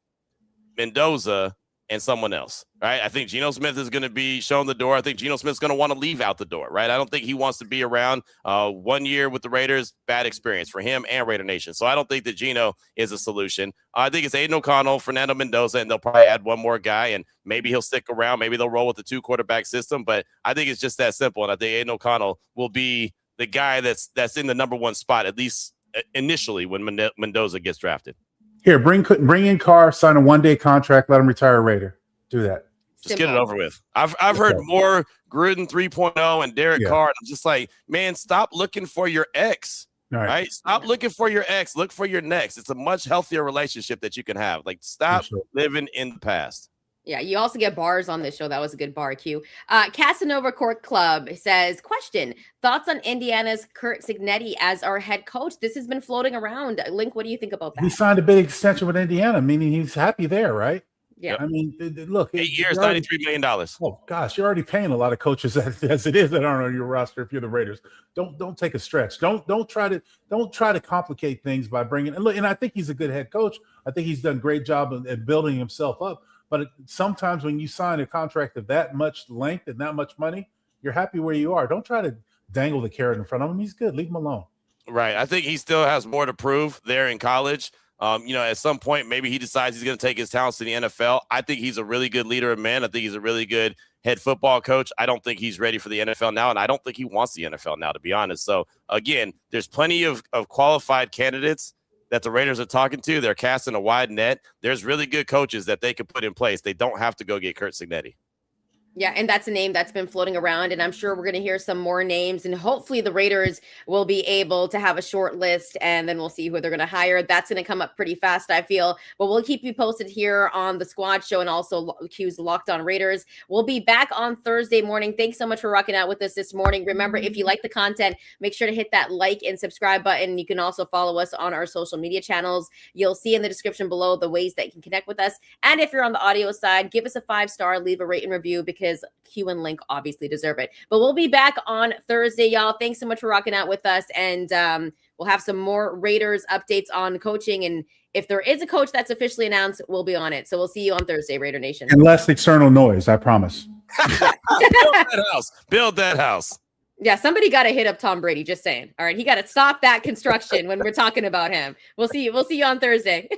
Mendoza, and someone else, right? I think Geno Smith is going to be shown the door. I think Geno Smith's going to want to leave out the door, right? I don't think he wants to be around 1 year with the Raiders. Bad experience for him and Raider Nation. So I don't think that Geno is a solution. I think it's Aiden O'Connell, Fernando Mendoza, and they'll probably add one more guy, and maybe he'll stick around. Maybe they'll roll with the 2-quarterback system, but I think it's just that simple, and I think Aiden O'Connell will be the guy that's in the number one spot, at least initially when Mendoza gets drafted. Here, bring in Carr, sign a 1-day contract, let him retire a Raider. Do that. Just get it over with. I've heard more Gruden 3.0 and Derek Carr. I'm just like, man, stop looking for your ex. Right? Stop looking for your ex. Look for your next. It's a much healthier relationship that you can have. Like, stop living in the past. Yeah, you also get bars on this show. That was a good bar, Q. Casanova Court Club says, question, thoughts on Indiana's Kurt Cignetti as our head coach? This has been floating around. Link, what do you think about that? He signed a big extension with Indiana, meaning he's happy there, right? Yeah. I mean, look. 8 years, $93 million. Oh, gosh, you're already paying a lot of coaches as it is that aren't on your roster if you're the Raiders. Don't take a stretch. Don't try to complicate things by bringing – and look, and I think he's a good head coach. I think he's done a great job at building himself up. But sometimes when you sign a contract of that much length and that much money, you're happy where you are. Don't try to dangle the carrot in front of him. He's good. Leave him alone. Right. I think he still has more to prove there in college. At some point, maybe he decides he's going to take his talents to the NFL. I think he's a really good leader of men. I think he's a really good head football coach. I don't think he's ready for the NFL now, and I don't think he wants the NFL now, to be honest. So, again, there's plenty of qualified candidates that the Raiders are talking to. They're casting a wide net. There's really good coaches that they could put in place. They don't have to go get Curt Cignetti. Yeah, and that's a name that's been floating around, and I'm sure we're going to hear some more names, and hopefully the Raiders will be able to have a short list, and then we'll see who they're going to hire. That's going to come up pretty fast, I feel, but we'll keep you posted here on the Squad Show and also Q's Locked On Raiders. We'll be back on Thursday morning. Thanks so much for rocking out with us this morning. Remember, if you like the content, make sure to hit that like and subscribe button. You can also follow us on our social media channels. You'll see in the description below the ways that you can connect with us, and if you're on the audio side, give us a 5-star, leave a rate and review, because Q and Link obviously deserve it. But we'll be back on Thursday, y'all. Thanks so much for rocking out with us. And we'll have some more Raiders updates on coaching. And if there is a coach that's officially announced, we'll be on it. So we'll see you on Thursday, Raider Nation. And less external noise, I promise. Build that house. Yeah, somebody got to hit up Tom Brady, just saying. All right, he got to stop that construction when we're talking about him. We'll see you on Thursday.